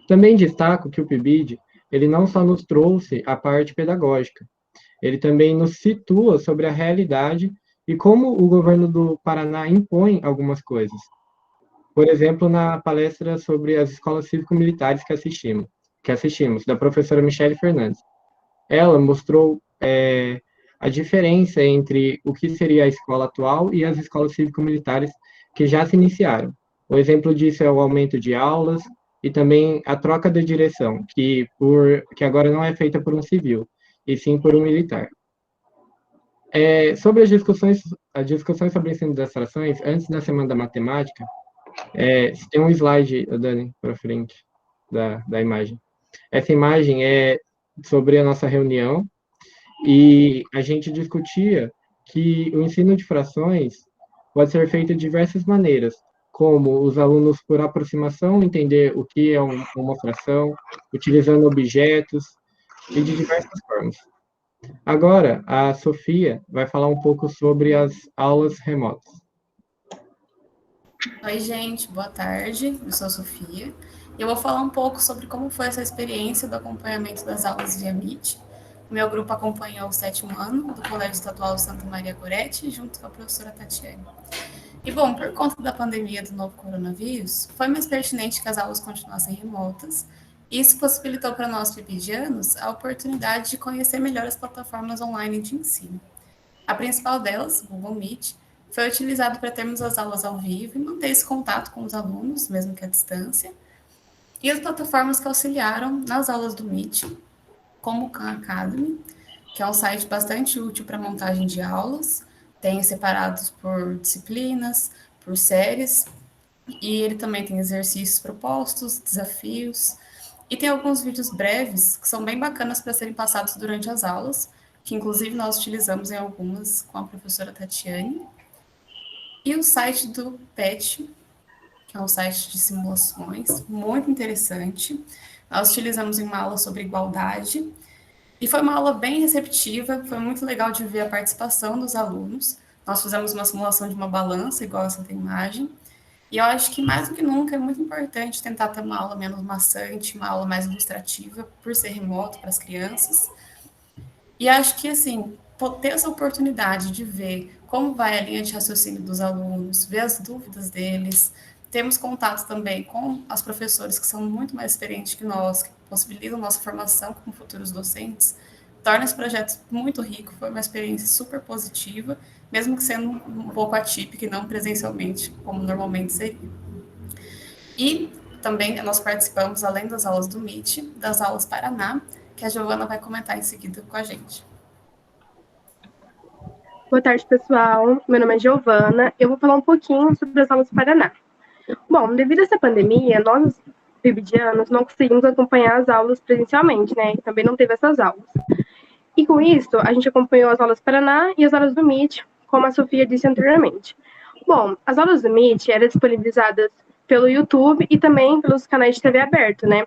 Também destaco que o PIBID, ele não só nos trouxe a parte pedagógica, ele também nos situa sobre a realidade e como o governo do Paraná impõe algumas coisas. Por exemplo, na palestra sobre as escolas cívico-militares que assistimos, da professora Michele Fernandes. Ela mostrou a diferença entre o que seria a escola atual e as escolas cívico-militares que já se iniciaram. O exemplo disso é o aumento de aulas e também a troca de direção, que agora não é feita por um civil, e sim por um militar. Sobre as discussões sobre o ensino das frações, antes da Semana da Matemática, tem um slide, Dani, para frente da imagem. Essa imagem é sobre a nossa reunião, e a gente discutia que o ensino de frações pode ser feito de diversas maneiras, como os alunos, por aproximação, entender o que é uma fração, utilizando objetos, e de diversas formas. Agora, a Sofia vai falar um pouco sobre as aulas remotas. Oi, gente, boa tarde. Eu sou a Sofia. Eu vou falar um pouco sobre como foi essa experiência do acompanhamento das aulas via Meet. O meu grupo acompanhou o 7º ano do Colégio Estadual Santa Maria Goretti, junto com a professora Tatiane. E, bom, por conta da pandemia do novo coronavírus, foi mais pertinente que as aulas continuassem remotas. E isso possibilitou para nós, pibidianos, a oportunidade de conhecer melhor as plataformas online de ensino. A principal delas, o Google Meet, foi utilizado para termos as aulas ao vivo e manter esse contato com os alunos, mesmo que à distância. E as plataformas que auxiliaram nas aulas do Meet, como o Khan Academy, que é um site bastante útil para montagem de aulas, tem separados por disciplinas, por séries, e ele também tem exercícios propostos, desafios, e tem alguns vídeos breves que são bem bacanas para serem passados durante as aulas, que inclusive nós utilizamos em algumas com a professora Tatiane. E o site do PET, que é um site de simulações, muito interessante. Nós utilizamos em uma aula sobre igualdade, e foi uma aula bem receptiva, foi muito legal de ver a participação dos alunos. Nós fizemos uma simulação de uma balança, igual essa da imagem, e eu acho que mais do que nunca é muito importante tentar ter uma aula menos maçante, uma aula mais ilustrativa, por ser remoto para as crianças. E acho que, assim, ter essa oportunidade de ver como vai a linha de raciocínio dos alunos, ver as dúvidas deles, temos contato também com as professores que são muito mais experientes que nós, que possibilitam nossa formação como futuros docentes, torna esse projeto muito rico, foi uma experiência super positiva, mesmo que sendo um pouco atípica e não presencialmente, como normalmente seria. E também nós participamos, além das aulas do Meet, das aulas Paraná, que a Giovana vai comentar em seguida com a gente. Boa tarde, pessoal. Meu nome é Giovana. Eu vou falar um pouquinho sobre as aulas Paraná. Bom, devido a essa pandemia, nós, pibidianos, não conseguimos acompanhar as aulas presencialmente, né? Também não teve essas aulas. E com isso, a gente acompanhou as aulas Paraná e as aulas do Meet, como a Sofia disse anteriormente. Bom, as aulas do Meet eram disponibilizadas pelo YouTube e também pelos canais de TV aberto, né?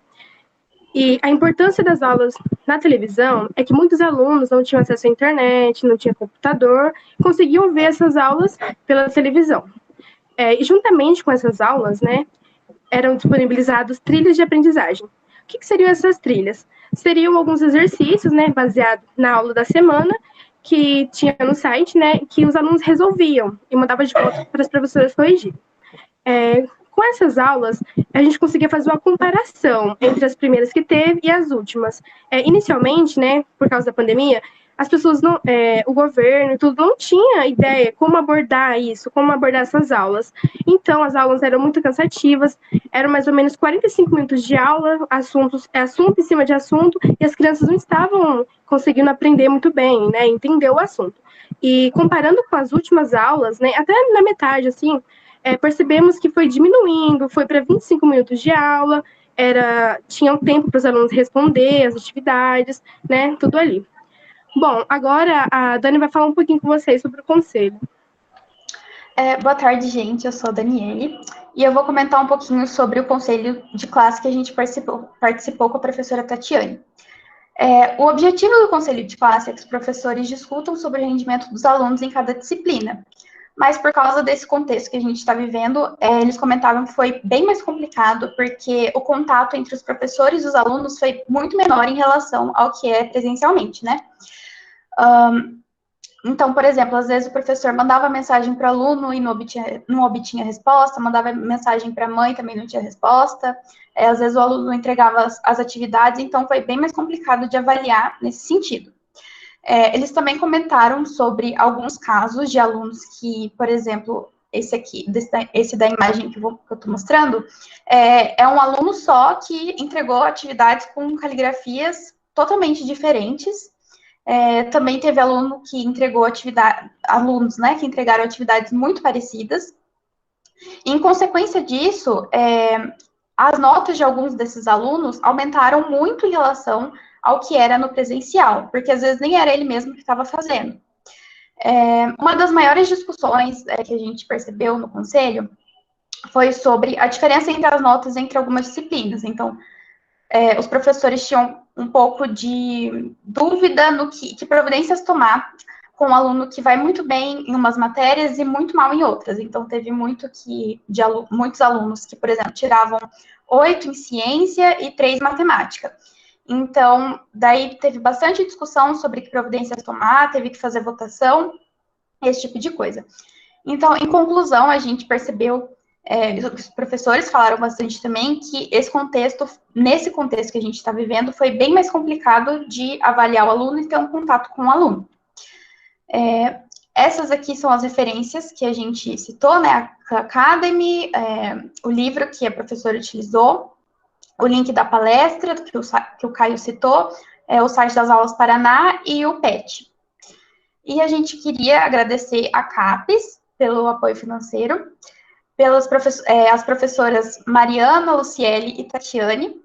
E a importância das aulas na televisão é que muitos alunos não tinham acesso à internet, não tinham computador, conseguiam ver essas aulas pela televisão. E juntamente com essas aulas, né, eram disponibilizados trilhas de aprendizagem. O que seriam essas trilhas? Seriam alguns exercícios, né, baseados na aula da semana, que tinha no site, né, que os alunos resolviam e mandavam de volta para as professoras corrigir. Com essas aulas, a gente conseguia fazer uma comparação entre as primeiras que teve e as últimas. Inicialmente, né, por causa da pandemia, as pessoas, o governo e tudo, não tinha ideia como abordar isso, como abordar essas aulas. Então, as aulas eram muito cansativas, eram mais ou menos 45 minutos de aula, assunto em cima de assunto, e as crianças não estavam conseguindo aprender muito bem, né, entender o assunto. E comparando com as últimas aulas, né, até na metade, assim, percebemos que foi diminuindo, foi para 25 minutos de aula, tinha um tempo para os alunos responder as atividades, né, tudo ali. Bom, agora a Dani vai falar um pouquinho com vocês sobre o conselho. Boa tarde, gente, eu sou a Daniele, e eu vou comentar um pouquinho sobre o conselho de classe que a gente participou com a professora Tatiane. O objetivo do conselho de classe é que os professores discutam sobre o rendimento dos alunos em cada disciplina, mas por causa desse contexto que a gente está vivendo, eles comentavam que foi bem mais complicado, porque o contato entre os professores e os alunos foi muito menor em relação ao que é presencialmente, né? Então, por exemplo, às vezes o professor mandava mensagem para o aluno e não obtinha resposta, mandava mensagem para a mãe, também não tinha resposta, às vezes o aluno não entregava as atividades, então foi bem mais complicado de avaliar nesse sentido. Eles também comentaram sobre alguns casos de alunos que, por exemplo, esse da imagem que eu estou mostrando, é um aluno só que entregou atividades com caligrafias totalmente diferentes. Também teve aluno que entregou alunos, né, que entregaram atividades muito parecidas. Em consequência disso, as notas de alguns desses alunos aumentaram muito em relação ao que era no presencial, porque às vezes nem era ele mesmo que estava fazendo. Uma das maiores discussões que a gente percebeu no conselho foi sobre a diferença entre as notas entre algumas disciplinas. Então, os professores tinham um pouco de dúvida no que providências tomar com um aluno que vai muito bem em umas matérias e muito mal em outras. Então, teve muitos alunos que, por exemplo, tiravam 8 em ciência e 3 em matemática. Então, daí teve bastante discussão sobre que providências tomar, teve que fazer votação, esse tipo de coisa. Então, em conclusão, a gente percebeu, os professores falaram bastante também, que nesse contexto que a gente está vivendo, foi bem mais complicado de avaliar o aluno e ter um contato com o aluno. Essas aqui são as referências que a gente citou, né, a Academy, o livro que a professora utilizou, o link da palestra, que o Caio citou, o site das Aulas Paraná e o PET. E a gente queria agradecer a CAPES pelo apoio financeiro, as professoras Mariana, Luciele e Tatiane,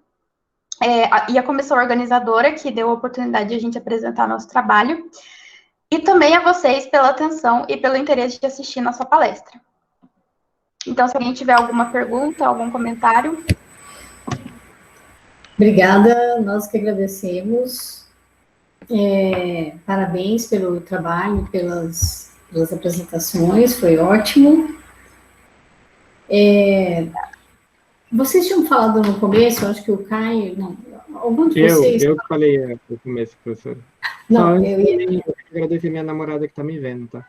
e a comissão organizadora, que deu a oportunidade de a gente apresentar nosso trabalho, e também a vocês pela atenção e pelo interesse de assistir nossa palestra. Então, se alguém tiver alguma pergunta, algum comentário... Obrigada, nós que agradecemos. Parabéns pelo trabalho, pelas apresentações, foi ótimo. Vocês tinham falado no começo, acho que o Caio, não, algum de vocês... Eu falei no começo, professora. Não, eu ia agradecer minha namorada que está me vendo, tá?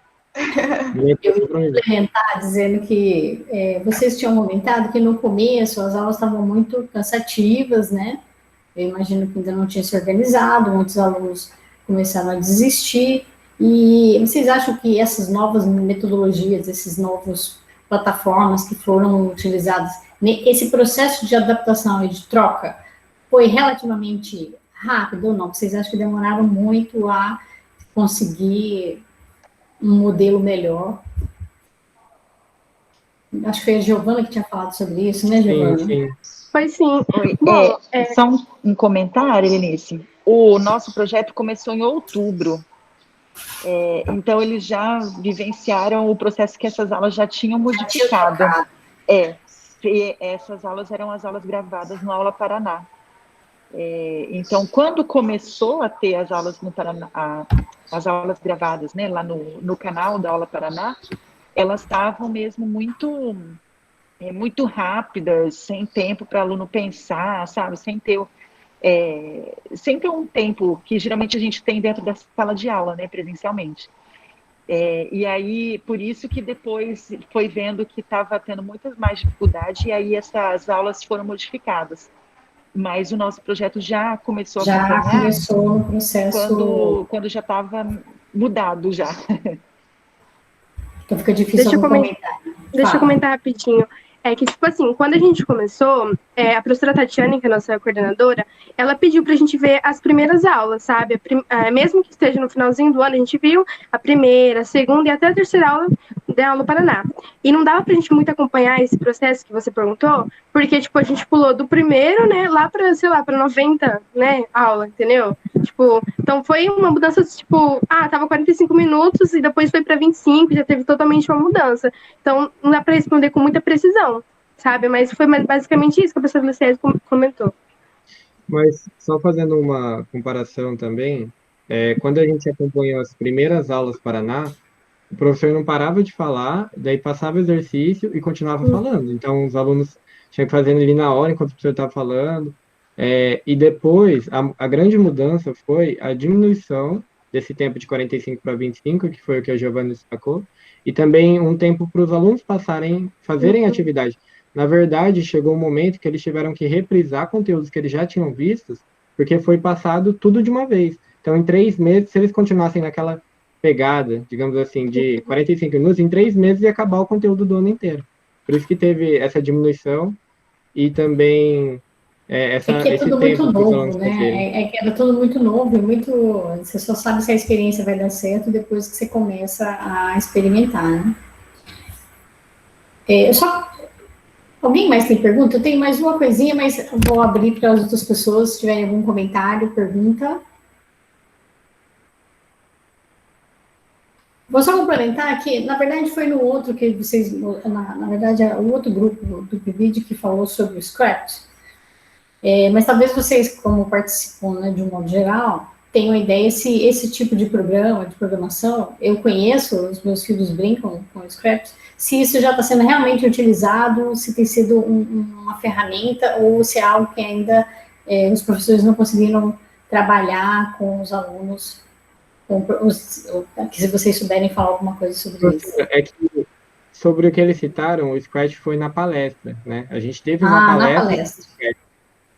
Eu ia complementar dizendo que vocês tinham comentado que no começo as aulas estavam muito cansativas, né? Eu imagino que ainda não tinha se organizado, muitos alunos começaram a desistir, e vocês acham que essas novas metodologias, essas novas plataformas que foram utilizadas, esse processo de adaptação e de troca foi relativamente rápido ou não? Vocês acham que demoraram muito a conseguir um modelo melhor? Acho que foi a Giovana que tinha falado sobre isso, né, Giovana? Sim. Foi sim. Bom, só um comentário, Eunice. O nosso projeto começou em outubro. Então, eles já vivenciaram o processo que essas aulas já tinham modificado. E essas aulas eram as aulas gravadas no Aula Paraná. Então, quando começou a ter as aulas no Paraná, as aulas gravadas, né, lá no canal da Aula Paraná, elas estavam mesmo muito rápidas, sem tempo para o aluno pensar, sabe, sem ter um tempo que geralmente a gente tem dentro da sala de aula, né, presencialmente. E aí, por isso que depois foi vendo que estava tendo muitas mais dificuldades, e aí essas aulas foram modificadas. Mas o nosso projeto já começou Já começou no processo... Quando já estava mudado já. Então fica difícil comentar. Deixa eu comentar rapidinho. Que, tipo assim, quando a gente começou, a professora Tatiane, que é a nossa coordenadora, ela pediu pra gente ver as primeiras aulas, sabe? Mesmo que esteja no finalzinho do ano, a gente viu a primeira, a segunda e até a terceira aula tem a aula Paraná. E não dava pra gente muito acompanhar esse processo que você perguntou, porque, tipo, a gente pulou do primeiro, né, lá pra, sei lá, pra 90, né, aula, entendeu? Tipo, então foi uma mudança, tipo, tava 45 minutos e depois foi pra 25, já teve totalmente uma mudança. Então, não dá pra responder com muita precisão, sabe? Mas foi basicamente isso que a professora Luciane comentou. Mas só fazendo uma comparação também, quando a gente acompanhou as primeiras aulas Paraná, o professor não parava de falar, daí passava o exercício e continuava falando. Então, os alunos tinham que fazer ali na hora, enquanto o professor estava falando. E depois, a grande mudança foi a diminuição desse tempo de 45 para 25, que foi o que a Giovana destacou, e também um tempo para os alunos fazerem atividade. Na verdade, chegou um momento que eles tiveram que reprisar conteúdos que eles já tinham vistos, porque foi passado tudo de uma vez. Então, em 3 meses, se eles continuassem naquela pegada, digamos assim, de 45 minutos, em 3 meses ia acabar o conteúdo do ano inteiro. Por isso que teve essa diminuição e também Que é esse tudo muito tempo para os alunos novo, né? fazerem. É que era tudo muito novo e muito. Você só sabe se a experiência vai dar certo depois que você começa a experimentar, né? Alguém mais tem pergunta? Eu tenho mais uma coisinha, mas vou abrir para as outras pessoas, se tiverem algum comentário, pergunta. Vou só complementar que, na verdade, foi no outro que vocês, na verdade, o outro grupo do PIBID que falou sobre o Scratch, mas talvez vocês, como participam, né, de um modo geral, tenham ideia se esse tipo de programa, de programação, eu conheço, os meus filhos brincam com o Scratch, se isso já está sendo realmente utilizado, se tem sido uma ferramenta ou se é algo que ainda os professores não conseguiram trabalhar com os alunos, que se vocês souberem falar alguma coisa sobre isso. É que sobre o que eles citaram, o Scratch foi na palestra, né? A gente teve uma Na palestra, palestra.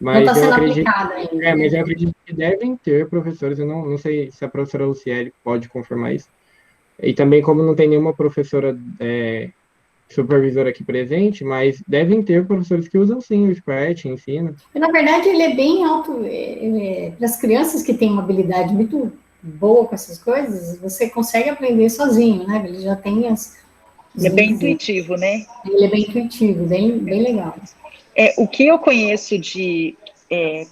Não mas está eu sendo acredito, aplicada ainda. mas eu acredito que devem ter professores, eu não sei se a professora Luciele pode confirmar isso. E também, como não tem nenhuma professora supervisora aqui presente, mas devem ter professores que usam sim o Scratch, ensinam. Na verdade, ele é bem alto. Para as crianças que têm uma habilidade muito boa com essas coisas, você consegue aprender sozinho, né? Ele já tem Ele é bem intuitivo, né? Ele é bem intuitivo, bem legal. O que eu conheço de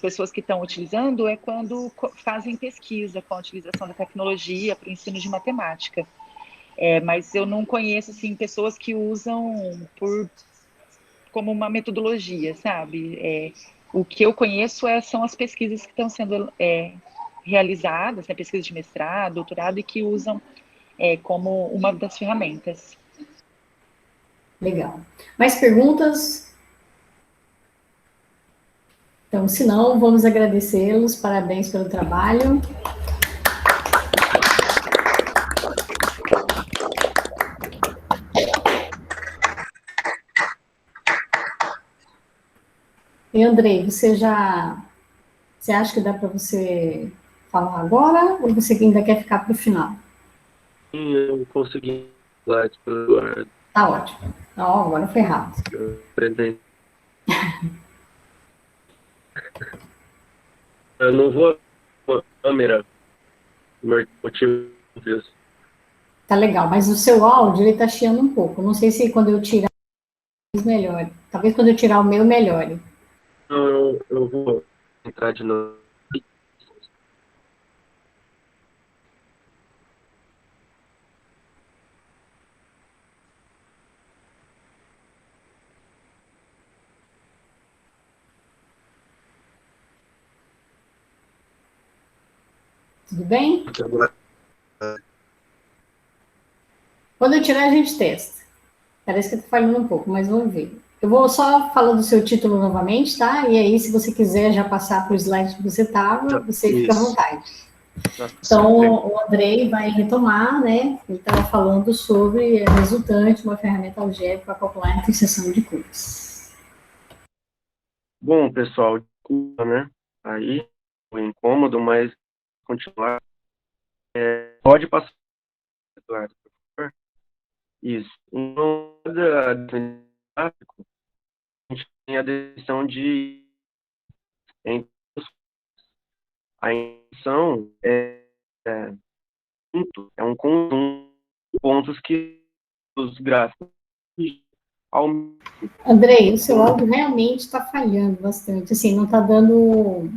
pessoas que estão utilizando é quando fazem pesquisa com a utilização da tecnologia para o ensino de matemática. Mas eu não conheço assim, pessoas que usam como uma metodologia, sabe? O que eu conheço são as pesquisas que estão sendo realizadas, né, pesquisa de mestrado, doutorado, e que usam como uma das ferramentas. Legal. Mais perguntas? Então, se não, vamos agradecê-los. Parabéns pelo trabalho. E, Andrei, você acha que dá para você falar agora ou você ainda quer ficar para o final? Sim, eu consegui slides para o Eduardo. Tá ótimo. Então, agora foi rápido. Eu não vou com a câmera, por motivo disso. Tá legal, mas o seu áudio, ele tá chiando um pouco. Não sei se quando eu tirar, melhore. Talvez quando eu tirar o meu, melhore. Não, eu vou entrar de novo. Tudo bem? Quando eu tirar, a gente testa. Parece que tá falhando um pouco, mas vamos ver. Eu vou só falar do seu título novamente, tá? E aí, se você quiser já passar para o slide que você estava, você fica à vontade. Então, o Andrei vai retomar, né? Ele estava falando sobre a resultante, uma ferramenta algébrica para calcular a interseção de curvas. Bom, pessoal, desculpa, né? Aí, foi incômodo, mas continuar. Pode passar, Eduardo, por favor. Isso. Então, a gente tem a definição de a intenção é um conjunto de pontos que gráficos. Andrei, o seu áudio realmente está falhando bastante, assim, não está dando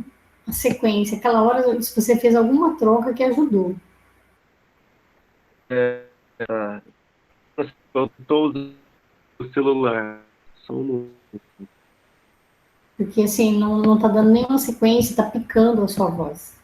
a sequência. Aquela hora, se você fez alguma troca que ajudou. Eu estou usando o celular. Só um minuto. Porque, assim, não está dando nenhuma sequência, está picando a sua voz.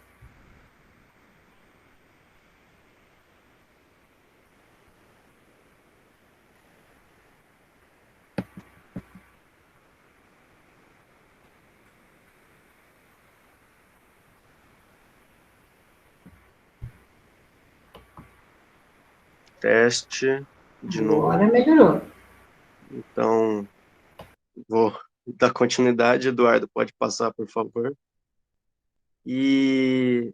Teste de novo. Agora melhorou. Então, vou dar continuidade. Eduardo, pode passar, por favor. E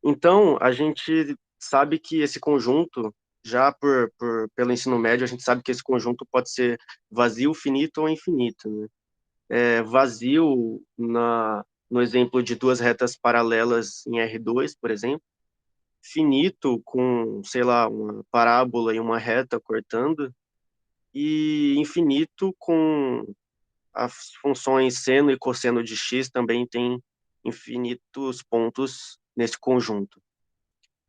então, a gente sabe que esse conjunto, já pelo ensino médio, a gente sabe que esse conjunto pode ser vazio, finito ou infinito, né? Vazio, no exemplo de duas retas paralelas em R2, por exemplo, finito com, sei lá, uma parábola e uma reta cortando, e infinito com as funções seno e cosseno de x também tem infinitos pontos nesse conjunto.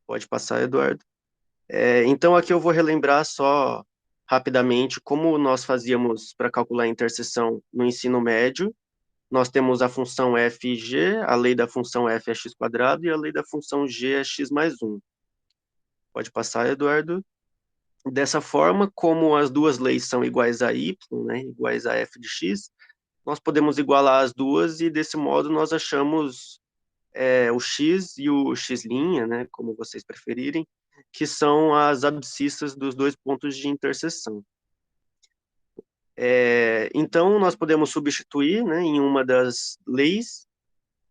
Pode passar, Eduardo. Então, aqui eu vou relembrar só rapidamente como nós fazíamos para calcular a interseção no ensino médio. Nós temos a função f e g, a lei da função f é x² e a lei da função g é x mais 1. Pode passar, Eduardo. Dessa forma, como as duas leis são iguais a y, né, iguais a f de x, nós podemos igualar as duas e, desse modo, nós achamos o x e o x', né, como vocês preferirem, que são as abscissas dos dois pontos de interseção. Então, nós podemos substituir, né, em uma das leis,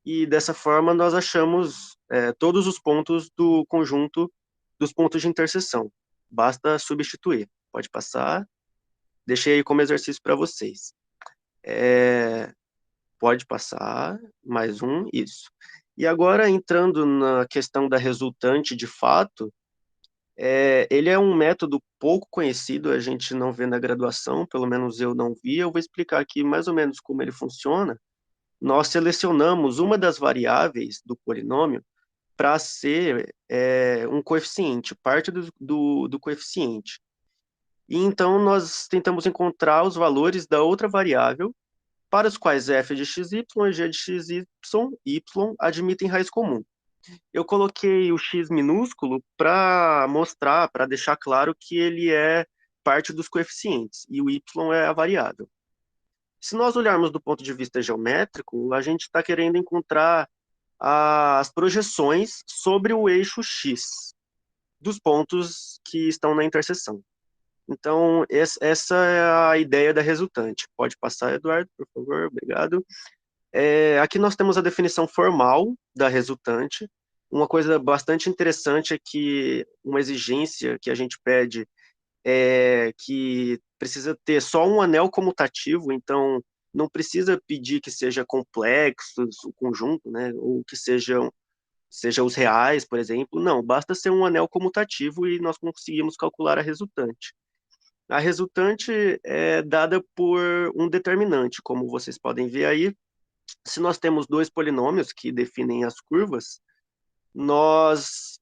e dessa forma nós achamos todos os pontos do conjunto dos pontos de interseção. Basta substituir. Pode passar. Deixei aí como exercício para vocês. Pode passar. Mais um. Isso. E agora, entrando na questão da resultante de fato, ele é um método pouco conhecido, a gente não vê na graduação, pelo menos eu não vi. Eu vou explicar aqui mais ou menos como ele funciona. Nós selecionamos uma das variáveis do polinômio para ser um coeficiente, parte do coeficiente. E então nós tentamos encontrar os valores da outra variável para os quais f de xy e g de xy, y admitem raiz comum. Eu coloquei o x minúsculo para mostrar, para deixar claro que ele é parte dos coeficientes, e o y é a variável. Se nós olharmos do ponto de vista geométrico, a gente está querendo encontrar as projeções sobre o eixo x dos pontos que estão na interseção. Então, essa é a ideia da resultante. Pode passar, Eduardo, por favor, obrigado. Aqui nós temos a definição formal da resultante. Uma coisa bastante interessante é que uma exigência que a gente pede é que precisa ter só um anel comutativo, então não precisa pedir que seja complexo o conjunto, né, ou que seja os reais, por exemplo. Não, basta ser um anel comutativo e nós conseguimos calcular a resultante. A resultante é dada por um determinante, como vocês podem ver aí. Se nós temos dois polinômios que definem as curvas, nós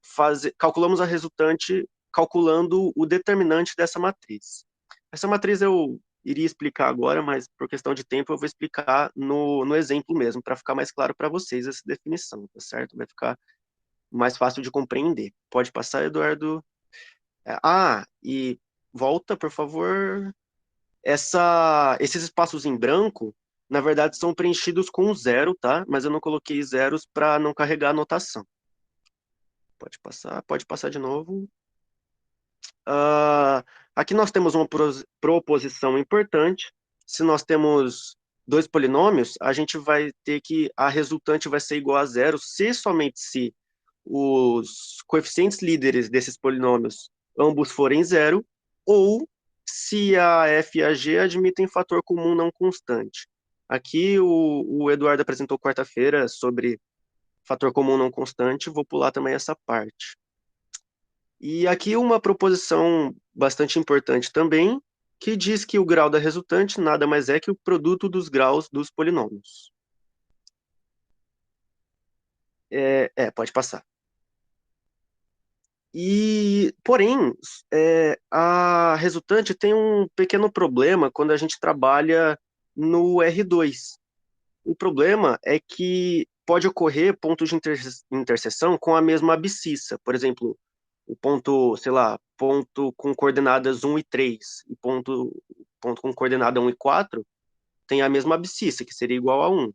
calculamos a resultante calculando o determinante dessa matriz. Essa matriz eu iria explicar agora, mas por questão de tempo eu vou explicar no exemplo mesmo, para ficar mais claro para vocês essa definição, tá certo? Vai ficar mais fácil de compreender. Pode passar, Eduardo. E volta, por favor. Esses espaços em branco, na verdade, são preenchidos com 0, tá? Mas eu não coloquei zeros para não carregar a anotação. Pode passar de novo. Aqui nós temos uma proposição importante. Se nós temos dois polinômios, a gente vai ter que a resultante vai ser igual a 0 se somente se os coeficientes líderes desses polinômios ambos forem 0, ou se a f e a g admitem fator comum não constante. Aqui o Eduardo apresentou quarta-feira sobre fator comum não constante, vou pular também essa parte. E aqui uma proposição bastante importante também, que diz que o grau da resultante nada mais é que o produto dos graus dos polinômios. Pode passar. Porém, a resultante tem um pequeno problema quando a gente trabalha no R2. O problema é que pode ocorrer pontos de interseção com a mesma abscissa. Por exemplo, o ponto, sei lá, ponto com coordenadas 1 e 3, e ponto com coordenada 1 e 4, tem a mesma abscissa, que seria igual a 1.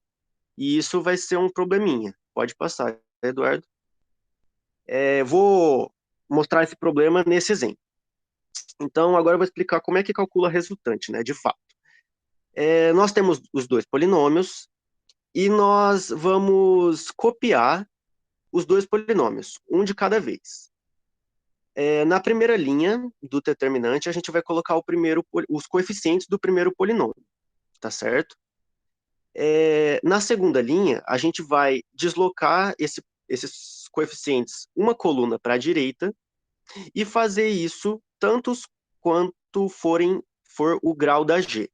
E isso vai ser um probleminha. Pode passar, Eduardo. Vou mostrar esse problema nesse exemplo. Então, agora eu vou explicar como é que calcula a resultante, né, de fato. Nós temos os dois polinômios, e nós vamos copiar os dois polinômios, um de cada vez. Na primeira linha do determinante, a gente vai colocar os coeficientes do primeiro polinômio, tá certo? Na segunda linha, a gente vai deslocar esses coeficientes uma coluna para a direita e fazer isso tantos quanto for o grau da G.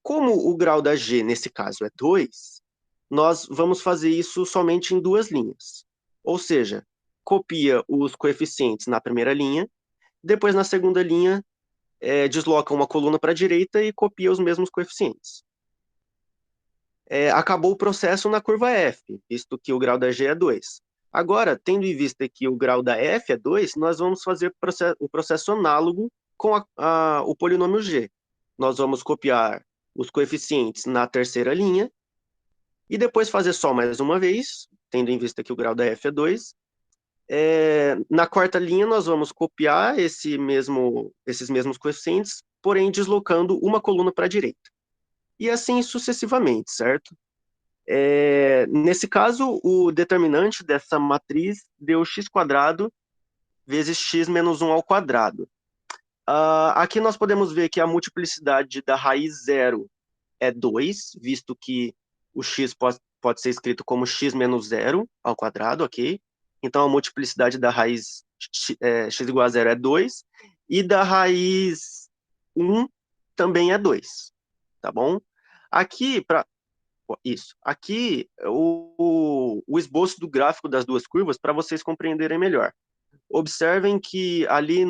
Como o grau da G, nesse caso, é 2, nós vamos fazer isso somente em duas linhas. Ou seja, copia os coeficientes na primeira linha, depois na segunda linha desloca uma coluna para a direita e copia os mesmos coeficientes. Acabou o processo na curva F, visto que o grau da G é 2. Agora, tendo em vista que o grau da F é 2, nós vamos fazer o processo análogo com o polinômio G. Nós vamos copiar os coeficientes na terceira linha, e depois fazer só mais uma vez, tendo em vista que o grau da F é 2. Na quarta linha, nós vamos copiar esses mesmos coeficientes, porém deslocando uma coluna para a direita. E assim sucessivamente, certo? Nesse caso, o determinante dessa matriz deu x² vezes x menos 1 ao quadrado. Aqui nós podemos ver que a multiplicidade da raiz zero é 2, visto que o x pode ser escrito como x menos 0 ao quadrado, ok? Então, a multiplicidade da raiz x igual a 0 é 2, e da raiz 1 também é 2, tá bom? Aqui, o esboço do gráfico das duas curvas, para vocês compreenderem melhor. Observem que ali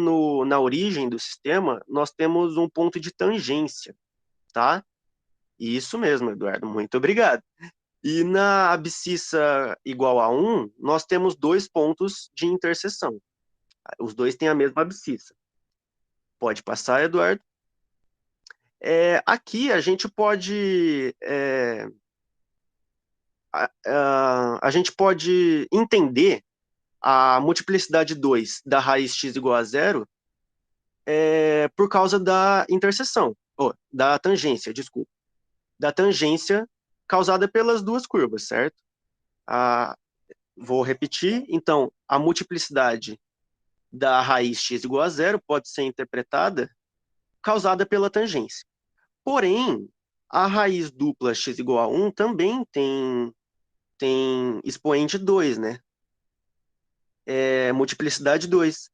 na origem do sistema, nós temos um ponto de tangência, tá? Isso mesmo, Eduardo, muito obrigado. E na abscissa igual a 1, nós temos dois pontos de interseção. Os dois têm a mesma abscissa. Pode passar, Eduardo. Aqui a gente pode a gente pode entender a multiplicidade 2 da raiz x igual a 0 por causa da interseção, da tangência, desculpa. Da tangência causada pelas duas curvas, certo? Vou repetir. Então, a multiplicidade da raiz x igual a 0 pode ser interpretada causada pela tangência. Porém, a raiz dupla x igual a 1 também tem expoente 2, né? Multiplicidade 2.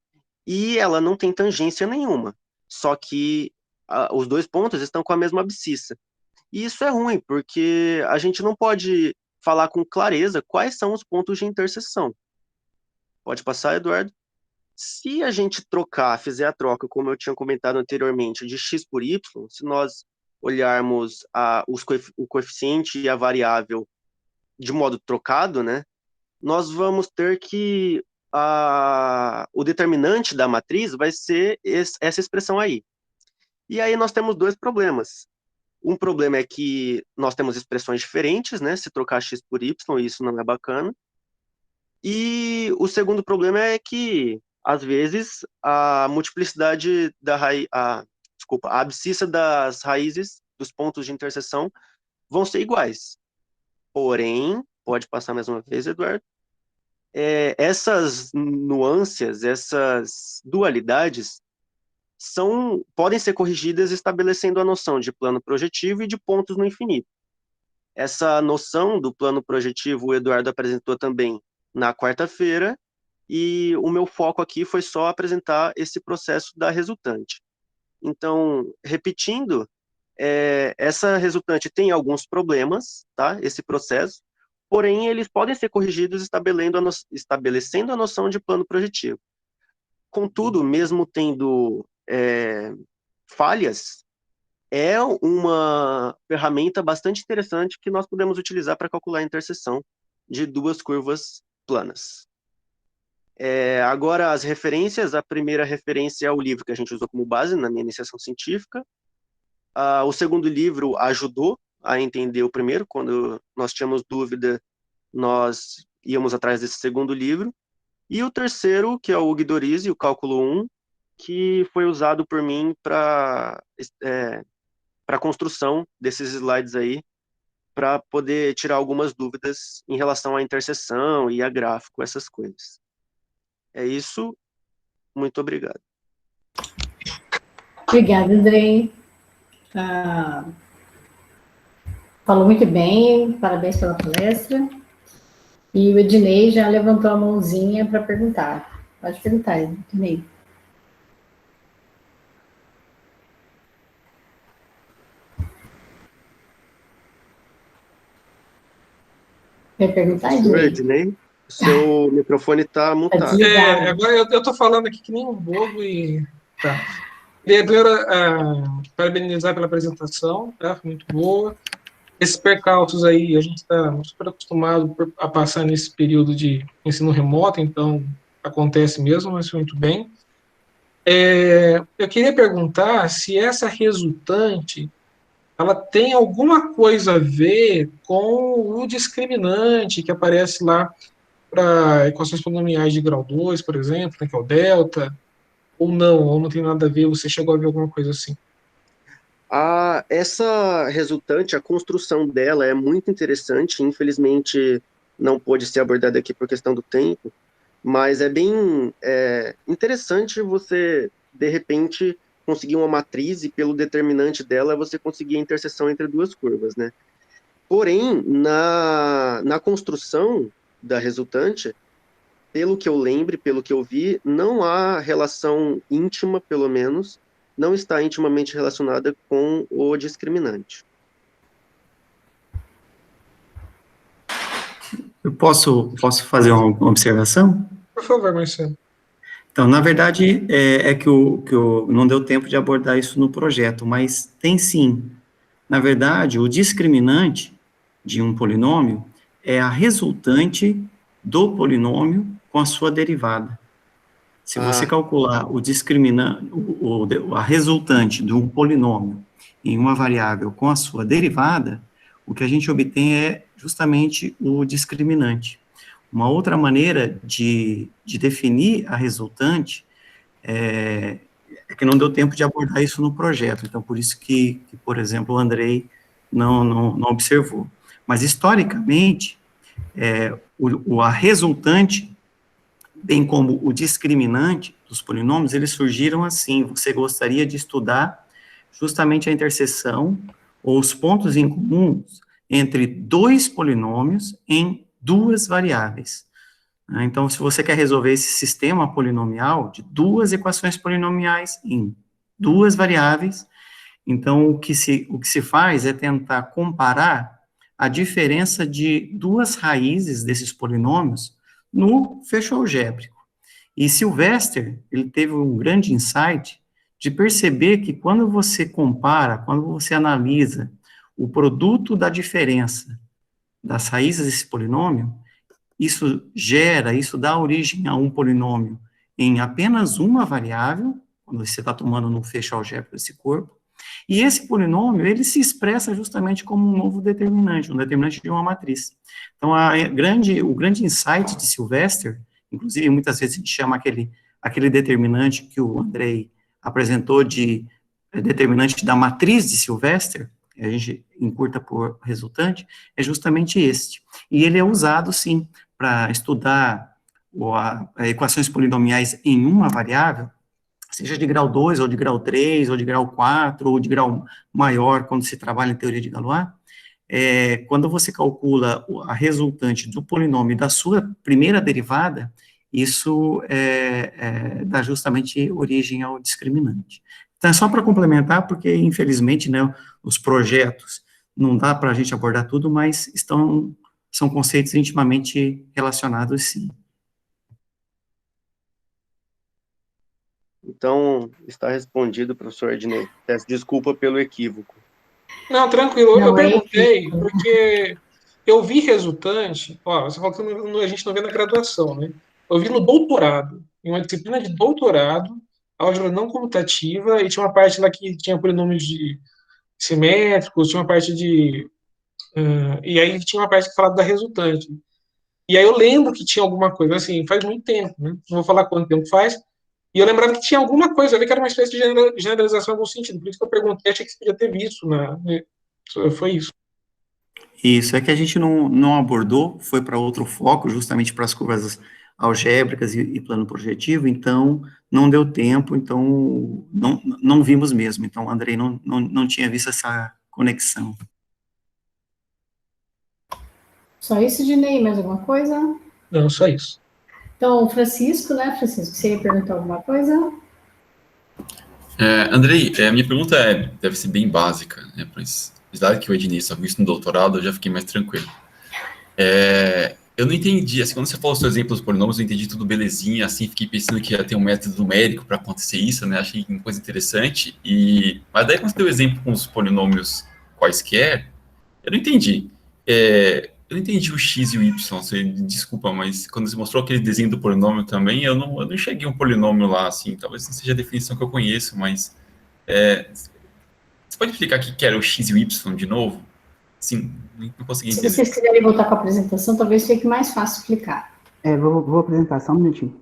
E ela não tem tangência nenhuma. Só que os dois pontos estão com a mesma abscissa. E isso é ruim, porque a gente não pode falar com clareza quais são os pontos de interseção. Pode passar, Eduardo? Se a gente fizer a troca, como eu tinha comentado anteriormente, de x por y, se nós olharmos o coeficiente e a variável de modo trocado, né, nós vamos ter que o determinante da matriz vai ser essa expressão aí. E aí nós temos dois problemas. Um problema é que nós temos expressões diferentes, né? Se trocar x por y, isso não é bacana. E o segundo problema é que, às vezes, a multiplicidade da raiz, a abscissa das raízes dos pontos de interseção vão ser iguais. Porém, pode passar mais uma vez, Eduardo, essas nuances, essas dualidades podem ser corrigidas estabelecendo a noção de plano projetivo e de pontos no infinito. Essa noção do plano projetivo o Eduardo apresentou também na quarta-feira, e o meu foco aqui foi só apresentar esse processo da resultante. Então, repetindo, essa resultante tem alguns problemas, tá? Esse processo, porém, eles podem ser corrigidos estabelecendo a noção de plano projetivo. Contudo, mesmo tendo falhas, é uma ferramenta bastante interessante que nós podemos utilizar para calcular a interseção de duas curvas planas. Agora, as referências, a primeira referência é o livro que a gente usou como base na minha iniciação científica. O segundo livro ajudou a entender o primeiro. Quando nós tínhamos dúvida, nós íamos atrás desse segundo livro. E o terceiro, que é o Guidorizi, o Cálculo 1, que foi usado por mim para a construção desses slides aí, para poder tirar algumas dúvidas em relação à interseção e a gráfico, essas coisas. É isso. Muito obrigado. Obrigada, Andrei. Falou muito bem, parabéns pela palestra. E o Ednei já levantou a mãozinha para perguntar. Pode perguntar, Ednei. Quer perguntar, Ednei? O seu microfone está mutado. Agora eu estou falando aqui que nem um bobo e... Tá. Queria parabenizar pela apresentação, tá? Foi muito boa. Esses percalços aí, a gente está super acostumado a passar nesse período de ensino remoto, então acontece mesmo, mas foi muito bem. Eu queria perguntar se essa resultante ela tem alguma coisa a ver com o discriminante que aparece lá para equações polinomiais de grau 2, por exemplo, né, que é o delta, ou não tem nada a ver, você chegou a ver alguma coisa assim? Essa resultante, a construção dela é muito interessante, infelizmente não pôde ser abordada aqui por questão do tempo, mas é bem interessante você, de repente, conseguir uma matriz e pelo determinante dela você conseguir a interseção entre duas curvas, né? Porém, na construção da resultante, pelo que eu lembro, pelo que eu vi, não há relação íntima, pelo menos, não está intimamente relacionada com o discriminante. Eu posso fazer uma observação? Por favor, Marcelo. Então, na verdade, que não deu tempo de abordar isso no projeto, mas tem sim. Na verdade, o discriminante de um polinômio é a resultante do polinômio com a sua derivada. Se você calcular o discriminante, a resultante de um polinômio em uma variável com a sua derivada, o que a gente obtém é justamente o discriminante. Uma outra maneira de definir a resultante é que não deu tempo de abordar isso no projeto, então por isso que por exemplo, o Andrei não observou. Mas, historicamente, a resultante, bem como o discriminante dos polinômios, eles surgiram assim. Você gostaria de estudar justamente a interseção ou os pontos em comum entre dois polinômios em duas variáveis. Então, se você quer resolver esse sistema polinomial de duas equações polinomiais em duas variáveis, então o que se faz é tentar comparar a diferença de duas raízes desses polinômios no fecho algébrico. E Sylvester, ele teve um grande insight de perceber que quando você compara, quando você analisa o produto da diferença das raízes desse polinômio, isso dá origem a um polinômio em apenas uma variável, quando você está tomando no fecho algébrico desse corpo, e esse polinômio, ele se expressa justamente como um novo determinante, um determinante de uma matriz. Então, o grande insight de Sylvester, inclusive, muitas vezes a gente chama aquele determinante que o Andrei apresentou de determinante da matriz de Sylvester, que a gente encurta por resultante, é justamente este. E ele é usado, sim, para estudar equações polinomiais em uma variável, seja de grau 2, ou de grau 3, ou de grau 4, ou de grau maior, quando se trabalha em teoria de Galois, quando você calcula a resultante do polinômio da sua primeira derivada, isso dá justamente origem ao discriminante. Então, é só para complementar, porque, infelizmente, né, os projetos, não dá para a gente abordar tudo, mas são conceitos intimamente relacionados, sim. Então, está respondido, professor Ednei. Peço desculpa pelo equívoco. Não, tranquilo. Eu Não, perguntei porque eu vi resultante. Ó, você falou que a gente não vê na graduação, né? Eu vi no doutorado, em uma disciplina de doutorado, álgebra não comutativa, e tinha uma parte lá que tinha polinômios de simétricos, tinha uma parte de. E aí tinha uma parte que falava da resultante. E aí eu lembro que tinha alguma coisa, assim, faz muito tempo, né? Não vou falar quanto tempo faz. E eu lembrava que tinha alguma coisa, eu vi que era uma espécie de generalização em algum sentido. Por isso que eu perguntei, achei que você podia ter visto, né? Foi isso. Isso, é que a gente não abordou, foi para outro foco, justamente para as curvas algébricas e plano projetivo, então não deu tempo, então não vimos mesmo. Então, o Andrei não tinha visto essa conexão. Só isso, Dinei? Mais alguma coisa? Não, só isso. Então, Francisco, né? Francisco, você ia perguntar alguma coisa? Andrei, a minha pergunta deve ser bem básica, né? Mas, dado que o Ednei só viu isso no doutorado, eu já fiquei mais tranquilo. Eu não entendi, assim, quando você falou os seus exemplos dos polinômios, eu entendi tudo belezinha, assim, fiquei pensando que ia ter um método numérico para acontecer isso, né? Achei uma coisa interessante. Mas daí, quando você deu o exemplo com os polinômios quaisquer, eu não entendi. Eu não entendi o x e o y, você desculpa, mas quando você mostrou aquele desenho do polinômio também, eu não enxerguei um polinômio lá, assim, talvez não seja a definição que eu conheço, mas você pode explicar o que era o x e o y de novo? Sim, não consegui entender. Se vocês quiserem voltar com a apresentação, talvez fique mais fácil explicar. Vou apresentar, só um minutinho.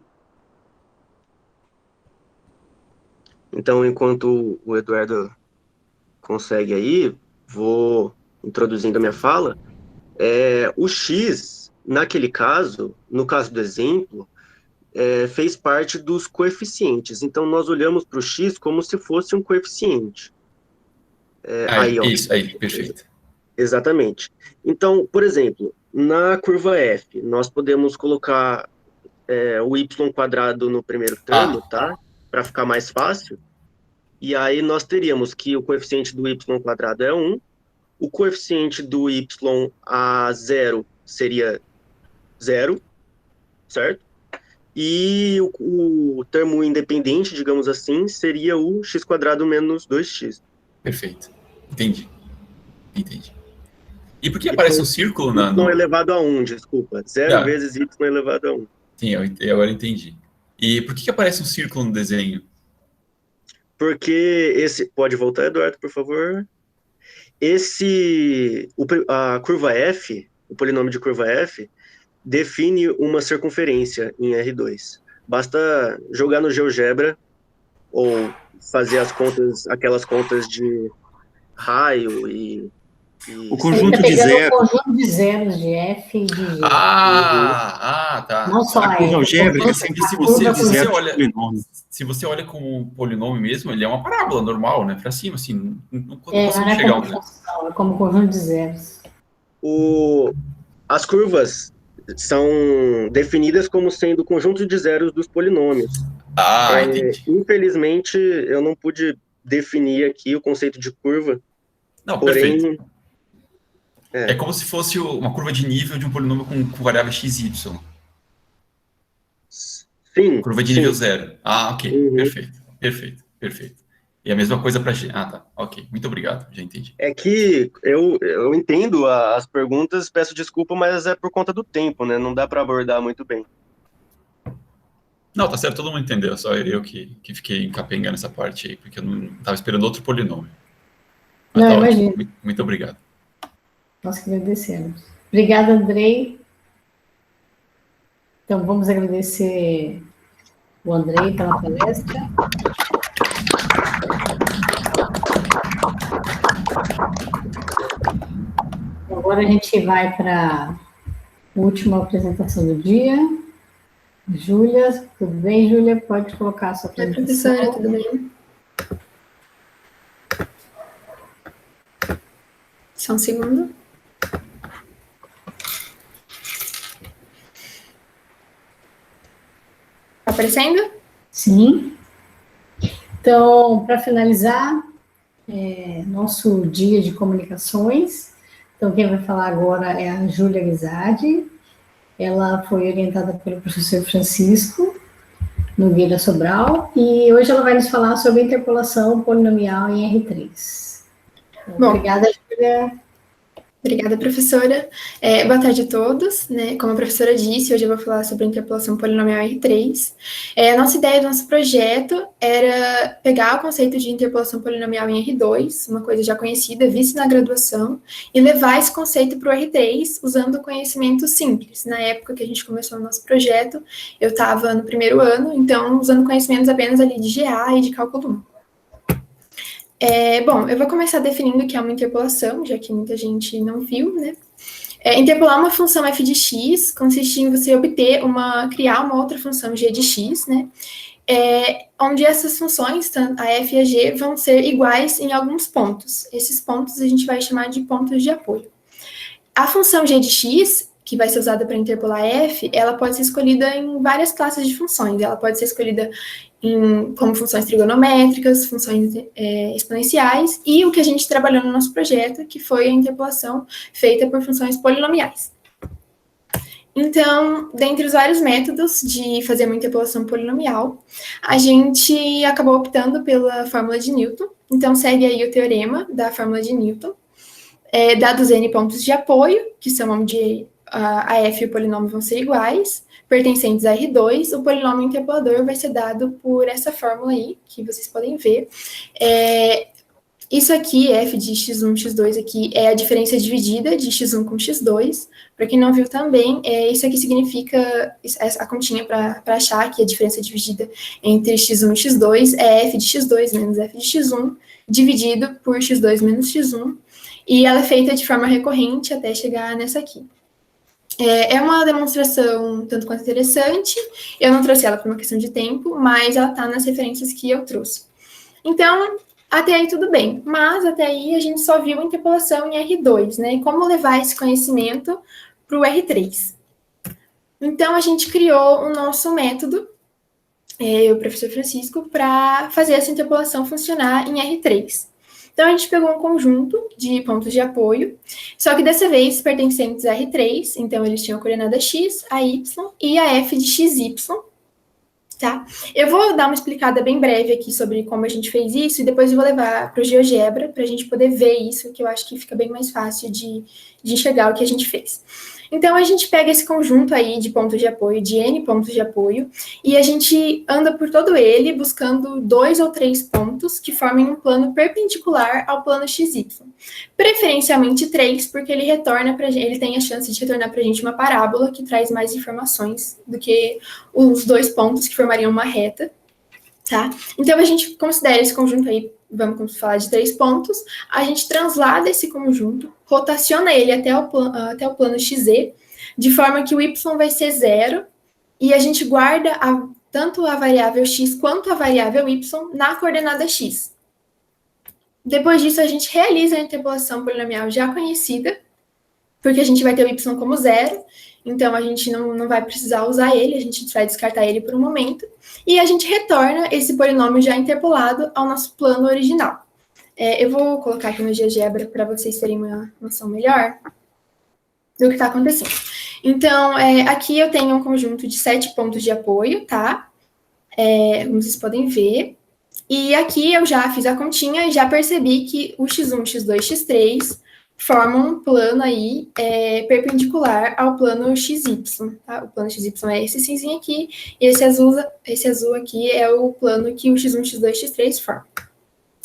Então, enquanto o Eduardo consegue aí, vou introduzindo a minha fala. O x, naquele caso, no caso do exemplo, fez parte dos coeficientes. Então, nós olhamos para o x como se fosse um coeficiente. Isso, perfeito. Exatamente. Então, por exemplo, na curva f, nós podemos colocar o y quadrado no primeiro termo, tá? Para ficar mais fácil. E aí nós teríamos que o coeficiente do y quadrado é 1, o coeficiente do y a 0 seria 0, certo? E o termo independente, digamos assim, seria o x quadrado menos 2x. Perfeito. Entendi. E por que aparece um círculo na... Y elevado a 1, desculpa. 0 vezes y elevado a 1. Sim, eu agora entendi. E por que aparece um círculo no desenho? Porque Pode voltar, Eduardo, por favor? A curva f, o polinômio de curva f, define uma circunferência em R2. Basta jogar no GeoGebra ou fazer aquelas contas de raio e o conjunto de zeros. O conjunto de zeros de f e de g. Tá. Não só a curva algébrica sempre se você olha como um polinômio mesmo, ele é uma parábola normal, né? Para cima, assim, não consigo chegar. É como conjunto de zeros. As curvas são definidas como sendo o conjunto de zeros dos polinômios. Entendi. Infelizmente, eu não pude definir aqui o conceito de curva. Não, perfeito. É como se fosse uma curva de nível de um polinômio com variável x e y. Sim. Curva de nível 0. Ok. Uhum. Perfeito. E a mesma coisa para g. Tá. Ok. Muito obrigado. Já entendi. É que eu entendo as perguntas, peço desculpa, mas é por conta do tempo, né? Não dá para abordar muito bem. Não, tá certo, todo mundo entendeu. Só eu que fiquei encapengando essa parte aí, porque eu não estava esperando outro polinômio. Mas não, imagina. Muito obrigado. Nós que agradecemos. Obrigada, Andrei. Então, vamos agradecer o Andrei pela palestra. Agora a gente vai para a última apresentação do dia. Júlia, tudo bem, Júlia? Pode colocar a sua apresentação. Professora, tudo bem? Só um segundo. aparecendo? Sim. Então, para finalizar, nosso dia de comunicações, então quem vai falar agora é a Júlia Guizardi. Ela foi orientada pelo professor Francisco Nogueira Sobral, e hoje ela vai nos falar sobre interpolação polinomial em R3. Bom, obrigada, Júlia. Obrigada, professora. Boa tarde a todos. Como a professora disse, hoje eu vou falar sobre a interpolação polinomial R3. A nossa ideia do nosso projeto era pegar o conceito de interpolação polinomial em R2, uma coisa já conhecida, vista na graduação, e levar esse conceito para o R3 usando conhecimento simples. Na época que a gente começou o nosso projeto, eu estava no primeiro ano, então usando conhecimentos apenas ali de GA e de cálculo 1. Bom, eu vou começar definindo o que é uma interpolação, já que muita gente não viu, né? Interpolar uma função f de x consiste em você criar uma outra função g de x, né? Onde essas funções, a f e a g, vão ser iguais em alguns pontos. Esses pontos a gente vai chamar de pontos de apoio. A função g de x, que vai ser usada para interpolar f, ela pode ser escolhida em várias classes de funções. Ela pode ser escolhida como funções trigonométricas, funções exponenciais, e o que a gente trabalhou no nosso projeto, que foi a interpolação feita por funções polinomiais. Então, dentre os vários métodos de fazer uma interpolação polinomial, a gente acabou optando pela fórmula de Newton. Então, segue aí o teorema da fórmula de Newton. Dados n pontos de apoio, que são onde a f e o polinômio vão ser iguais, pertencentes a R2, o polinômio interpolador vai ser dado por essa fórmula aí, que vocês podem ver. Isso aqui, f de x1, x2 aqui, é a diferença dividida de x1 com x2. Para quem não viu também, isso aqui significa, a continha para achar que a diferença dividida entre x1 e x2 é f de x2 menos f de x1, dividido por x2 menos x1, e ela é feita de forma recorrente até chegar nessa aqui. É uma demonstração tanto quanto interessante, eu não trouxe ela por uma questão de tempo, mas ela está nas referências que eu trouxe. Então, até aí tudo bem, mas até aí a gente só viu a interpolação em R2, né? E como levar esse conhecimento para o R3. Então, a gente criou o nosso método, o professor Francisco, para fazer essa interpolação funcionar em R3. Então, a gente pegou um conjunto de pontos de apoio, só que dessa vez pertencentes a R3, então eles tinham a coordenada x, a y e a f de xy, tá? Eu vou dar uma explicada bem breve aqui sobre como a gente fez isso, e depois eu vou levar para o GeoGebra, para a gente poder ver isso, que eu acho que fica bem mais fácil de enxergar o que a gente fez. Então, a gente pega esse conjunto aí de pontos de apoio, de n pontos de apoio, e a gente anda por todo ele buscando 2 ou 3 pontos que formem um plano perpendicular ao plano XY. Preferencialmente 3, porque ele tem a chance de retornar para a gente uma parábola que traz mais informações do que os 2 pontos que formariam uma reta, tá? Então, a gente considera esse conjunto aí, vamos falar de 3 pontos, a gente translada esse conjunto, rotaciona ele até o plano XZ, de forma que o y vai ser 0, e a gente guarda tanto a variável x quanto a variável y na coordenada x. Depois disso, a gente realiza a interpolação polinomial já conhecida, porque a gente vai ter o y como 0, então a gente não vai precisar usar ele, a gente vai descartar ele por um momento, e a gente retorna esse polinômio já interpolado ao nosso plano original. Eu vou colocar aqui no GeoGebra para vocês terem uma noção melhor do que está acontecendo. Então, aqui eu tenho um conjunto de 7 pontos de apoio, tá? Como vocês podem ver. E aqui eu já fiz a continha e já percebi que o x1, x2, x3 formam um plano aí perpendicular ao plano XY, tá? O plano XY é esse cinzinho aqui, e esse azul aqui é o plano que o X1, X2, X3 formam.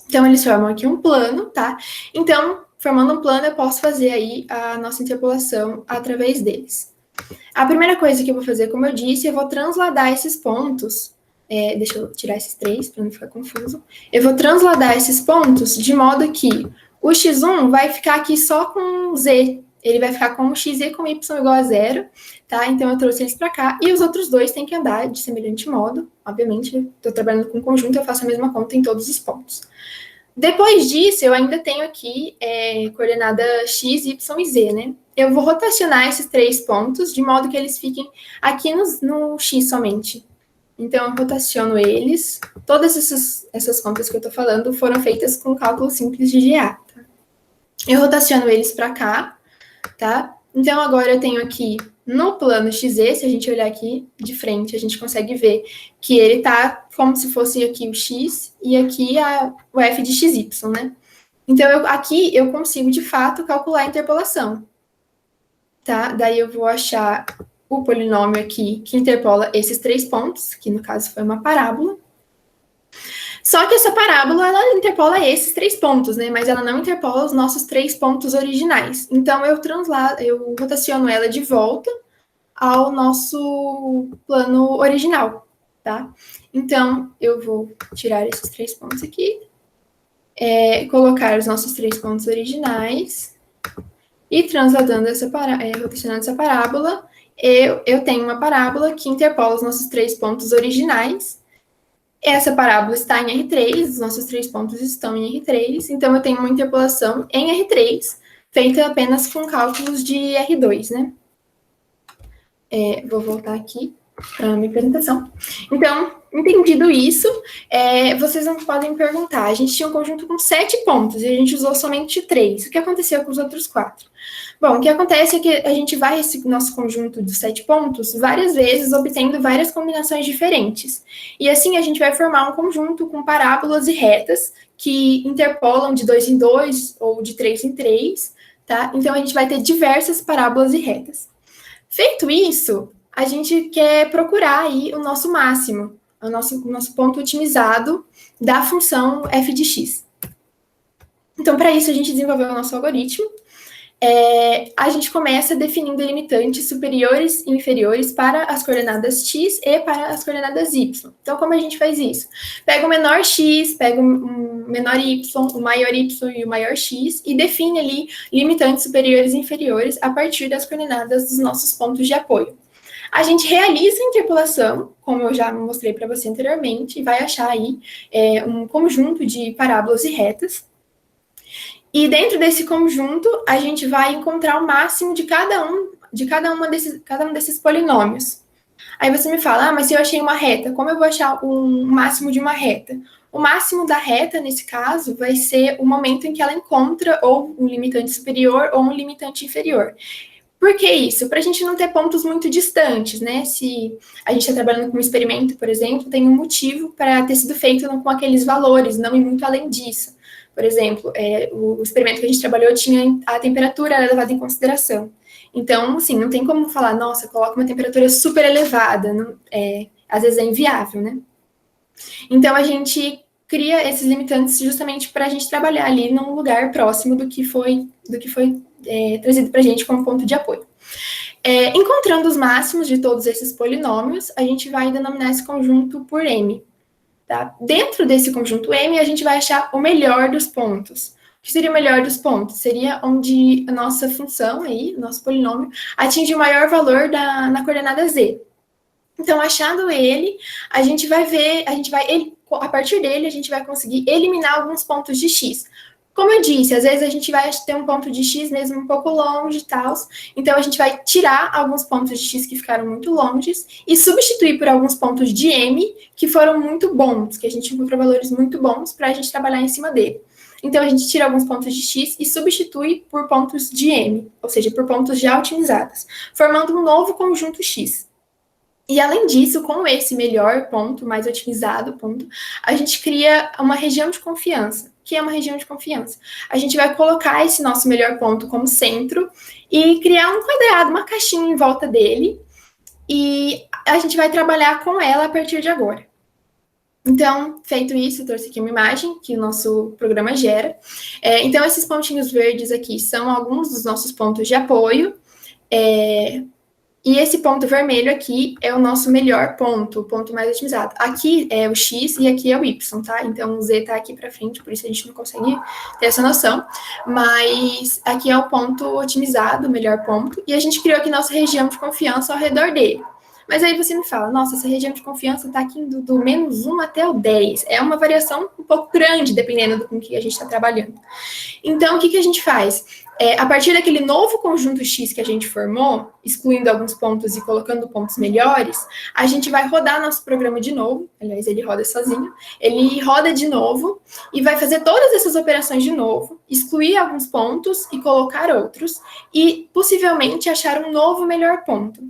Então, eles formam aqui um plano, tá? Então, formando um plano, eu posso fazer aí a nossa interpolação através deles. A primeira coisa que eu vou fazer, como eu disse, eu vou transladar esses pontos, deixa eu tirar esses 3 para não ficar confuso. Eu vou transladar esses pontos de modo que o x1 vai ficar aqui só com z, ele vai ficar como x e com y igual a 0, tá? Então, eu trouxe eles para cá, e os outros dois têm que andar de semelhante modo, obviamente, estou trabalhando com conjunto, eu faço a mesma conta em todos os pontos. Depois disso, eu ainda tenho aqui coordenada x, y e z, né? Eu vou rotacionar esses 3 pontos, de modo que eles fiquem aqui no x somente. Então, eu rotaciono eles. Todas essas contas que eu estou falando foram feitas com cálculo simples de GA. Tá? Eu rotaciono eles para cá, tá? Então, agora eu tenho aqui no plano XZ, se a gente olhar aqui de frente, a gente consegue ver que ele está como se fosse aqui o X e aqui o F de XY, né? Então, aqui eu consigo, de fato, calcular a interpolação. Tá? Daí eu vou achar o polinômio aqui que interpola esses 3 pontos, que no caso foi uma parábola. Só que essa parábola, ela interpola esses 3 pontos, né? Mas ela não interpola os nossos 3 pontos originais. Então, eu rotaciono ela de volta ao nosso plano original, tá? Então, eu vou tirar esses 3 pontos aqui, colocar os nossos 3 pontos originais e transladando rotacionando essa parábola, eu tenho uma parábola que interpola os nossos 3 pontos originais. Essa parábola está em R3, os nossos 3 pontos estão em R3, então eu tenho uma interpolação em R3, feita apenas com cálculos de R2, né? Vou voltar aqui para a minha apresentação. Então, entendido isso, vocês não podem perguntar, a gente tinha um conjunto com 7 pontos e a gente usou somente 3. O que aconteceu com os outros 4? Bom, o que acontece é que a gente vai esse nosso conjunto dos 7 pontos várias vezes, obtendo várias combinações diferentes. E assim a gente vai formar um conjunto com parábolas e retas que interpolam de 2 em 2 ou de 3 em 3, tá? Então a gente vai ter diversas parábolas e retas. Feito isso, a gente quer procurar aí o nosso máximo, o nosso ponto otimizado da função f de x. Então, para isso, a gente desenvolveu o nosso algoritmo. A gente começa definindo limitantes superiores e inferiores para as coordenadas x e para as coordenadas y. Então, como a gente faz isso? Pega o menor x, pega o menor y, o maior y e o maior x e define ali limitantes superiores e inferiores a partir das coordenadas dos nossos pontos de apoio. A gente realiza a interpolação, como eu já mostrei para você anteriormente, e vai achar aí um conjunto de parábolas e retas. E dentro desse conjunto, a gente vai encontrar o máximo de cada um desses polinômios. Aí você me fala, mas se eu achei uma reta, como eu vou achar o máximo de uma reta? O máximo da reta, nesse caso, vai ser o momento em que ela encontra ou um limitante superior ou um limitante inferior. Por que isso? Para a gente não ter pontos muito distantes, né? Se a gente está trabalhando com um experimento, por exemplo, tem um motivo para ter sido feito com aqueles valores, não ir muito além disso. Por exemplo, o experimento que a gente trabalhou tinha a temperatura levada em consideração. Então, assim, não tem como falar, nossa, coloca uma temperatura super elevada. Não, às vezes é inviável, né? Então, a gente cria esses limitantes justamente para a gente trabalhar ali num lugar próximo do que foi trazido para a gente como ponto de apoio. Encontrando os máximos de todos esses polinômios, a gente vai denominar esse conjunto por M. Tá? Dentro desse conjunto M, a gente vai achar o melhor dos pontos. O que seria o melhor dos pontos? Seria onde a nossa função, aí, nosso polinômio, atinge o maior valor na coordenada Z. Então, achando ele, a partir dele, a gente vai conseguir eliminar alguns pontos de X. Como eu disse, às vezes a gente vai ter um ponto de X mesmo um pouco longe e tal, então a gente vai tirar alguns pontos de X que ficaram muito longes e substituir por alguns pontos de M que foram muito bons, que a gente encontrou valores muito bons para a gente trabalhar em cima dele. Então a gente tira alguns pontos de X e substitui por pontos de M, ou seja, por pontos já otimizados, formando um novo conjunto X. E além disso, com esse melhor ponto, mais otimizado ponto, a gente cria uma região de confiança. Que é uma região de confiança. A gente vai colocar esse nosso melhor ponto como centro e criar um quadrado, uma caixinha em volta dele, e a gente vai trabalhar com ela a partir de agora. Então, feito isso, eu trouxe aqui uma imagem que o nosso programa gera. Então, esses pontinhos verdes aqui são alguns dos nossos pontos de apoio, e esse ponto vermelho aqui é o nosso melhor ponto, o ponto mais otimizado. Aqui é o X e aqui é o Y, tá? Então, o Z está aqui para frente, por isso a gente não consegue ter essa noção. Mas aqui é o ponto otimizado, o melhor ponto. E a gente criou aqui nossa região de confiança ao redor dele. Mas aí você me fala, nossa, essa região de confiança está aqui do menos 1 até o 10. É uma variação um pouco grande, dependendo do com que a gente está trabalhando. Então, o que a gente faz? A partir daquele novo conjunto X que a gente formou, excluindo alguns pontos e colocando pontos melhores, a gente vai rodar nosso programa de novo. Aliás, ele roda sozinho. Ele roda de novo e vai fazer todas essas operações de novo, excluir alguns pontos e colocar outros, e possivelmente achar um novo melhor ponto.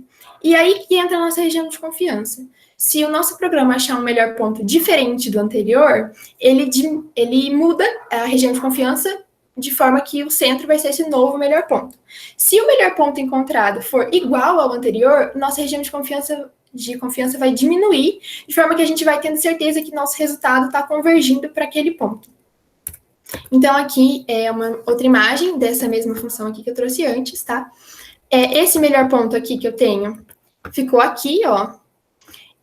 E aí que entra a nossa região de confiança. Se o nosso programa achar um melhor ponto diferente do anterior, ele muda a região de confiança de forma que o centro vai ser esse novo melhor ponto. Se o melhor ponto encontrado for igual ao anterior, nossa região de confiança vai diminuir, de forma que a gente vai tendo certeza que nosso resultado está convergindo para aquele ponto. Então, aqui é uma outra imagem dessa mesma função aqui que eu trouxe antes, tá? Esse melhor ponto aqui que eu tenho ficou aqui, ó.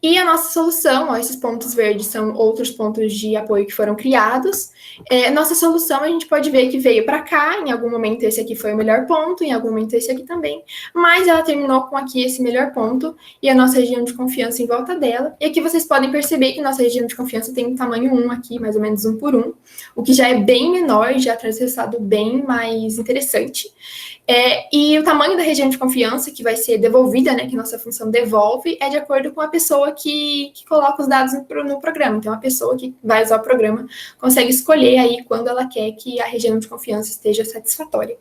E a nossa solução, ó, esses pontos verdes são outros pontos de apoio que foram criados. Nossa solução, a gente pode ver que veio para cá, em algum momento esse aqui foi o melhor ponto, em algum momento esse aqui também, mas ela terminou com aqui esse melhor ponto e a nossa região de confiança em volta dela. E aqui vocês podem perceber que nossa região de confiança tem um tamanho 1 aqui, mais ou menos 1 por 1, o que já é bem menor e já traz resultado bem mais interessante. E o tamanho da região de confiança que vai ser devolvida, né, que nossa função devolve, é de acordo com a pessoa que coloca os dados no programa. Então, a pessoa que vai usar o programa consegue escolher aí quando ela quer que a região de confiança esteja satisfatória.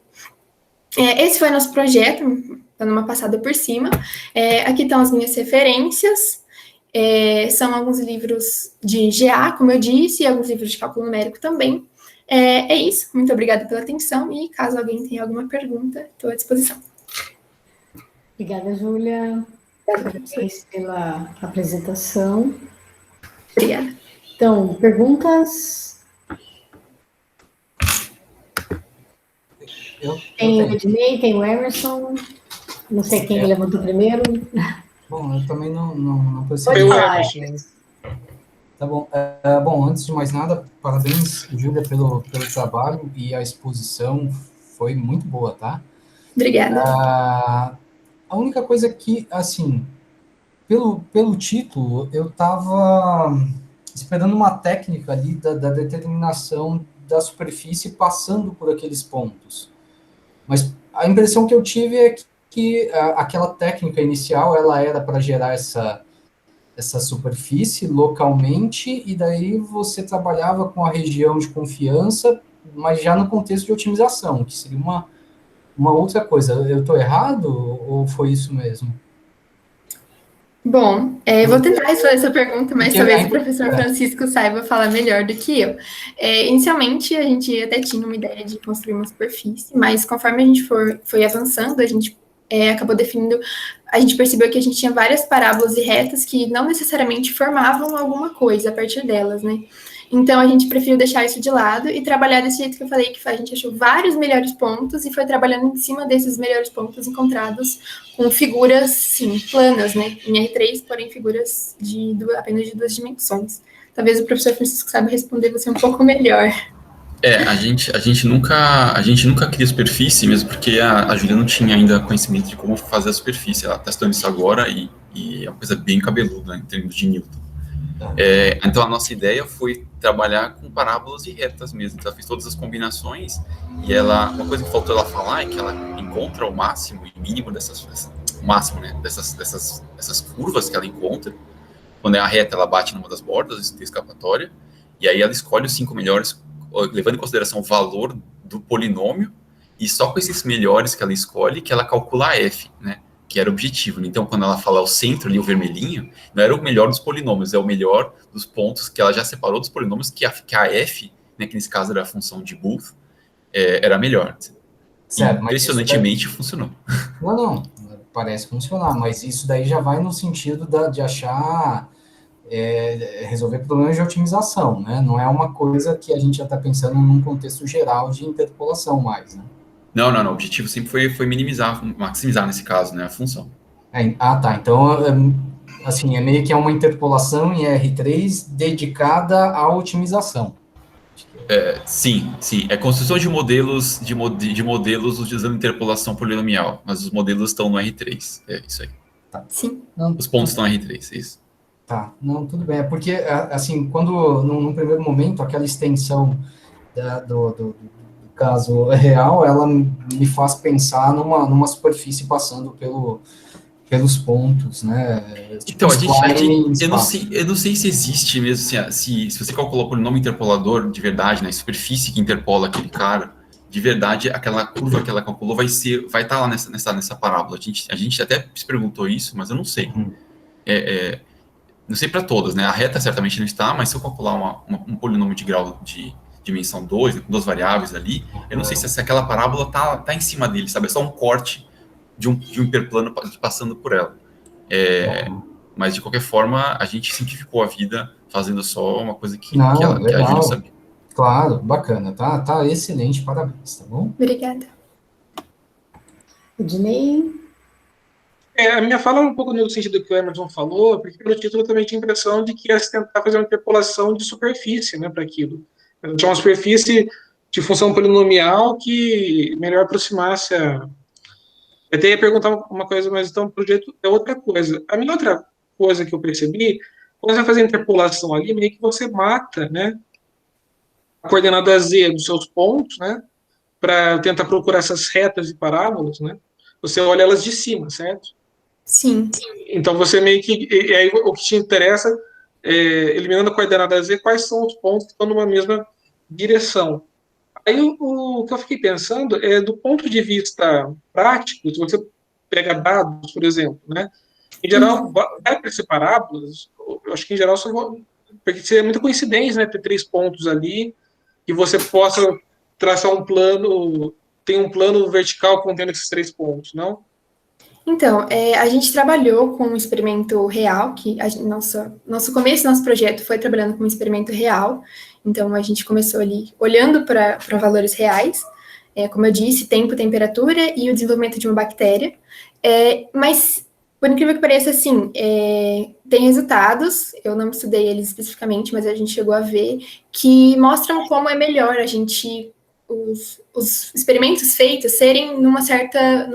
Esse foi nosso projeto, dando uma passada por cima. Aqui estão as minhas referências. São alguns livros de GA, como eu disse, e alguns livros de cálculo numérico também. É isso, muito obrigada pela atenção e caso alguém tenha alguma pergunta, estou à disposição. Obrigada, Júlia. Parabéns pela apresentação. Obrigada. Então, perguntas? Tem o Ednei, tem o Emerson. Não sei quem levantou primeiro. Bom, eu também não percebi. Pode falar, Tá bom. Bom, antes de mais nada, parabéns, Júlia, pelo trabalho e a exposição foi muito boa, tá? Obrigada. A única coisa que, assim, pelo título, eu estava esperando uma técnica ali da determinação da superfície passando por aqueles pontos. Mas a impressão que eu tive é que aquela técnica inicial, ela era para gerar essa superfície localmente, e daí você trabalhava com a região de confiança, mas já no contexto de otimização, que seria uma outra coisa. Eu estou errado ou foi isso mesmo? Bom, eu vou tentar responder essa pergunta, mas talvez o professor Francisco saiba falar melhor do que eu. Inicialmente, a gente até tinha uma ideia de construir uma superfície, mas conforme a gente foi avançando, a gente acabou definindo, a gente percebeu que a gente tinha várias parábolas e retas que não necessariamente formavam alguma coisa a partir delas, né? Então, a gente preferiu deixar isso de lado e trabalhar desse jeito que eu falei, que a gente achou vários melhores pontos e foi trabalhando em cima desses melhores pontos encontrados com figuras, sim, planas, né? Em R3, porém figuras apenas de 2 dimensões. Talvez o professor Francisco saiba responder você um pouco melhor. A gente nunca cria superfície, mesmo porque a Júlia não tinha ainda conhecimento de como fazer a superfície. Ela está estudando isso agora e é uma coisa bem cabeluda, né, em termos de Newton. Então, a nossa ideia foi trabalhar com parábolas e retas mesmo. Então, ela fez todas as combinações e uma coisa que faltou ela falar é que ela encontra o máximo e mínimo dessas curvas que ela encontra. Quando é a reta, ela bate numa das bordas, tem escapatória, e aí ela escolhe os 5 melhores, levando em consideração o valor do polinômio, e só com esses melhores que ela escolhe, que ela calcula a f, né, que era o objetivo. Então, quando ela fala o centro ali, o vermelhinho, não era o melhor dos polinômios, é o melhor dos pontos que ela já separou dos polinômios, que a f, né, que nesse caso era a função de Booth, era melhor. Certo, impressionantemente funcionou. Não, parece funcionar, mas isso daí já vai no sentido de achar... resolver problemas de otimização, né? Não é uma coisa que a gente já está pensando num contexto geral de interpolação mais, né? Não. O objetivo sempre foi minimizar, maximizar nesse caso, né? A função. Tá. Então, assim, é meio que uma interpolação em R3 dedicada à otimização. Sim. É construção de modelos, de modelos utilizando interpolação polinomial, mas os modelos estão no R3. É isso aí. Tá. Sim. Não, Os pontos estão R3, isso. Tá, não, tudo bem. É porque, assim, quando, num primeiro momento, aquela extensão do caso real, ela me faz pensar numa superfície passando pelos pontos, né? Tipo, Então, eu não sei se existe mesmo, se você calculou o polinômio interpolador de verdade, né, superfície que interpola aquele cara, de verdade, aquela curva que ela calculou vai estar lá nessa parábola. A gente até se perguntou isso, mas eu não sei. Não sei para todas, né? A reta certamente não está, mas se eu calcular um polinômio de grau de dimensão 2, né, com duas variáveis ali, eu não sei se aquela parábola tá em cima dele, sabe? É só um corte de um hiperplano passando por ela. Mas, de qualquer forma, a gente simplificou a vida fazendo só uma coisa que a gente não sabia. Claro, bacana, tá excelente, parabéns, tá bom? Obrigada. Ednei? A minha fala é um pouco no sentido que o Emerson falou, porque pelo título eu também tinha a impressão de que ia se tentar fazer uma interpolação de superfície, né, para aquilo. Tinha uma superfície de função polinomial que melhor aproximasse a... Eu até ia perguntar uma coisa, mas então o projeto é outra coisa. A minha outra coisa que eu percebi, quando você vai fazer a interpolação ali, meio que você mata, né, a coordenada z dos seus pontos, né, para tentar procurar essas retas e parábolas, né, você olha elas de cima, certo? Sim. Então você meio que... E aí o que te interessa, eliminando a coordenada z, quais são os pontos que estão numa mesma direção. Aí o que eu fiquei pensando é, do ponto de vista prático, se você pega dados, por exemplo, né? Em geral, vai para parábolas, eu acho que em geral só porque seria muita coincidência, né? Ter 3 pontos ali e você possa traçar um plano, tem um plano vertical contendo esses 3 pontos, não? Então, a gente trabalhou com um experimento real, que nosso começo do nosso projeto foi trabalhando com um experimento real, então a gente começou ali olhando para valores reais, como eu disse, tempo, temperatura e o desenvolvimento de uma bactéria, mas, por incrível que pareça, assim, tem resultados, eu não estudei eles especificamente, mas a gente chegou a ver, que mostram como é melhor a gente... Os experimentos feitos serem numa certa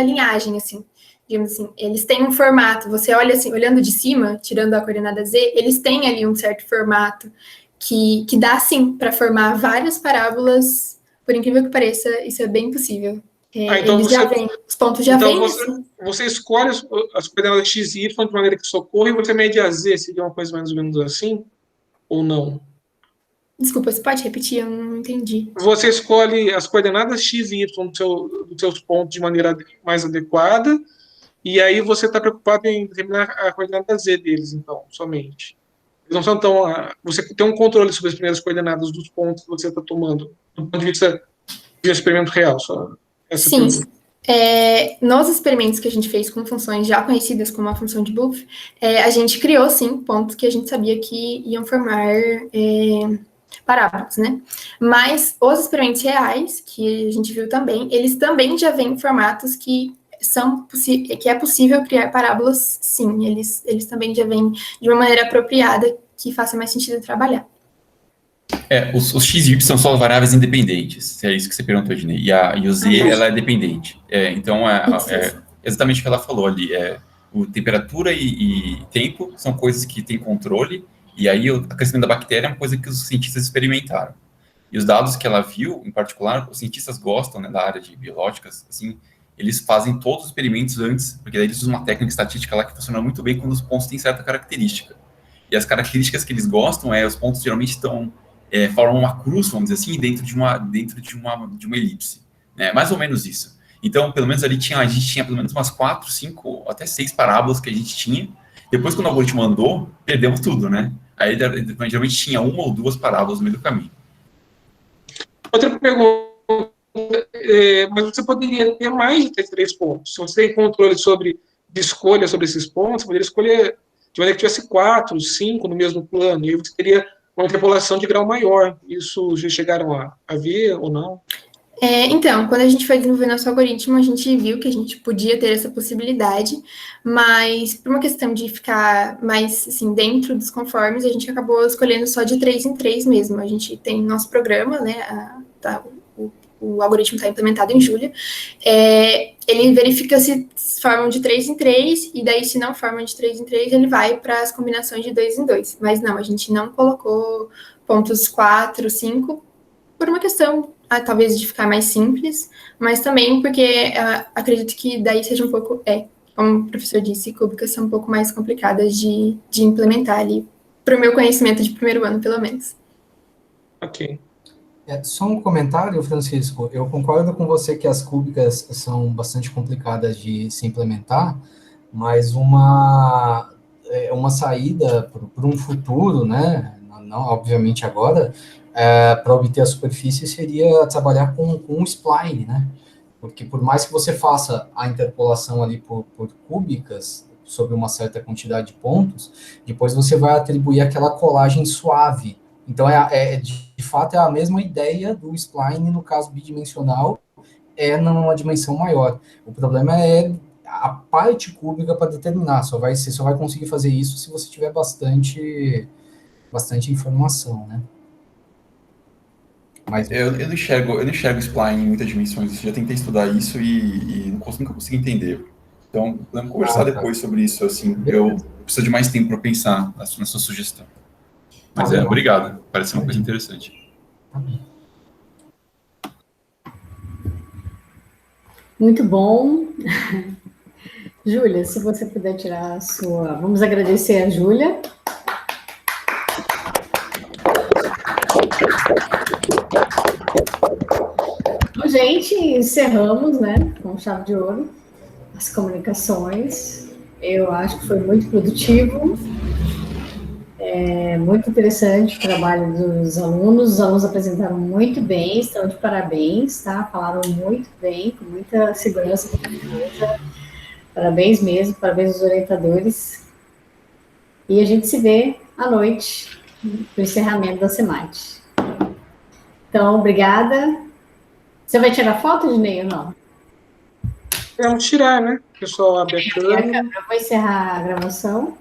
linhagem, assim, digamos assim, eles têm um formato, você olha assim, olhando de cima, tirando a coordenada z, eles têm ali um certo formato que dá, sim, para formar várias parábolas, por incrível que pareça, isso é bem possível. Então eles já vêm, os pontos já vêm assim. Você escolhe as coordenadas x e y de maneira que socorra e você mede a z, seria uma coisa mais ou menos assim? Ou não? Desculpa, você pode repetir? Eu não entendi. Você escolhe as coordenadas x e y dos seus pontos de maneira mais adequada, e aí você está preocupado em determinar a coordenada z deles, então, somente. Eles não são tão... Você tem um controle sobre as primeiras coordenadas dos pontos que você está tomando, do ponto de vista de um experimento real, só. Sim. Nos experimentos que a gente fez com funções já conhecidas como a função de Buff, a gente criou, sim, pontos que a gente sabia que iam formar... parábolas, né? Mas os experimentos reais, que a gente viu também, eles também já vêm em formatos que é possível criar parábolas, sim, eles também já vêm de uma maneira apropriada que faça mais sentido trabalhar. Os x e y são só variáveis independentes, se é isso que você perguntou, Ednei, e o z, ela é dependente. Então, exatamente o que ela falou ali, temperatura e tempo são coisas que têm controle. E aí, o crescimento da bactéria é uma coisa que os cientistas experimentaram. E os dados que ela viu, em particular, os cientistas gostam, né, da área de biológicas, assim, eles fazem todos os experimentos antes, porque daí eles usam uma técnica estatística lá que funciona muito bem quando os pontos têm certa característica. E as características que eles gostam os pontos geralmente formam uma cruz, vamos dizer assim, dentro de uma elipse. Né, mais ou menos isso. Então, pelo menos ali a gente tinha pelo menos umas 4, 5, até 6 parábolas que a gente tinha. Depois, quando o algoritmo andou, perdemos tudo, né? Aí, geralmente, tinha 1 ou 2 parábolas no meio do caminho. Outra pergunta, mas você poderia ter mais de 3 pontos. Se você tem controle de escolha sobre esses pontos, você poderia escolher de maneira que tivesse 4, 5 no mesmo plano, e aí você teria uma interpolação de grau maior. Isso já chegaram a ver ou não? Então, quando a gente foi desenvolver nosso algoritmo, a gente viu que a gente podia ter essa possibilidade, mas por uma questão de ficar mais, assim, dentro dos conformes, a gente acabou escolhendo só de 3 em 3 mesmo. A gente tem nosso programa, né, o o algoritmo está implementado em Julia, ele verifica se formam de 3 em 3, e daí se não formam de 3 em 3, ele vai para as combinações de 2 em 2. Mas não, a gente não colocou pontos 4, 5, por uma questão, talvez, de ficar mais simples, mas também porque acredito que daí seja um pouco, como o professor disse, cúbicas são um pouco mais complicadas de implementar ali, para o meu conhecimento de primeiro ano, pelo menos. Ok. Só um comentário, Francisco. Eu concordo com você que as cúbicas são bastante complicadas de se implementar, mas uma saída para um futuro, né, não obviamente agora, para obter a superfície seria trabalhar com um spline, né? Porque por mais que você faça a interpolação ali por cúbicas, sobre uma certa quantidade de pontos, depois você vai atribuir aquela colagem suave. Então, de fato, é a mesma ideia do spline, no caso bidimensional, numa dimensão maior. O problema é a parte cúbica para determinar. Você só vai conseguir fazer isso se você tiver bastante informação, né? Mas eu não enxergo spline em muitas dimensões. Eu já tentei estudar isso e nunca consegui entender. Então, vamos conversar depois sobre isso. Assim, eu preciso de mais tempo para pensar na sua sugestão. Mas obrigado. Parece uma coisa interessante. Muito bom. Júlia, se você puder tirar a sua... Vamos agradecer a Júlia. Então, gente, encerramos, né, com chave de ouro, as comunicações. Eu acho que foi muito produtivo. Muito interessante o trabalho dos alunos. Os alunos apresentaram muito bem, estão de parabéns, tá? Falaram muito bem, com muita segurança, com muita coisa. Parabéns mesmo, parabéns aos orientadores. E a gente se vê à noite, no encerramento da SEMAT. Então, obrigada. Você vai tirar foto, Dinei, ou não? Vamos tirar, né? O pessoal abre a câmera. Eu vou encerrar a gravação.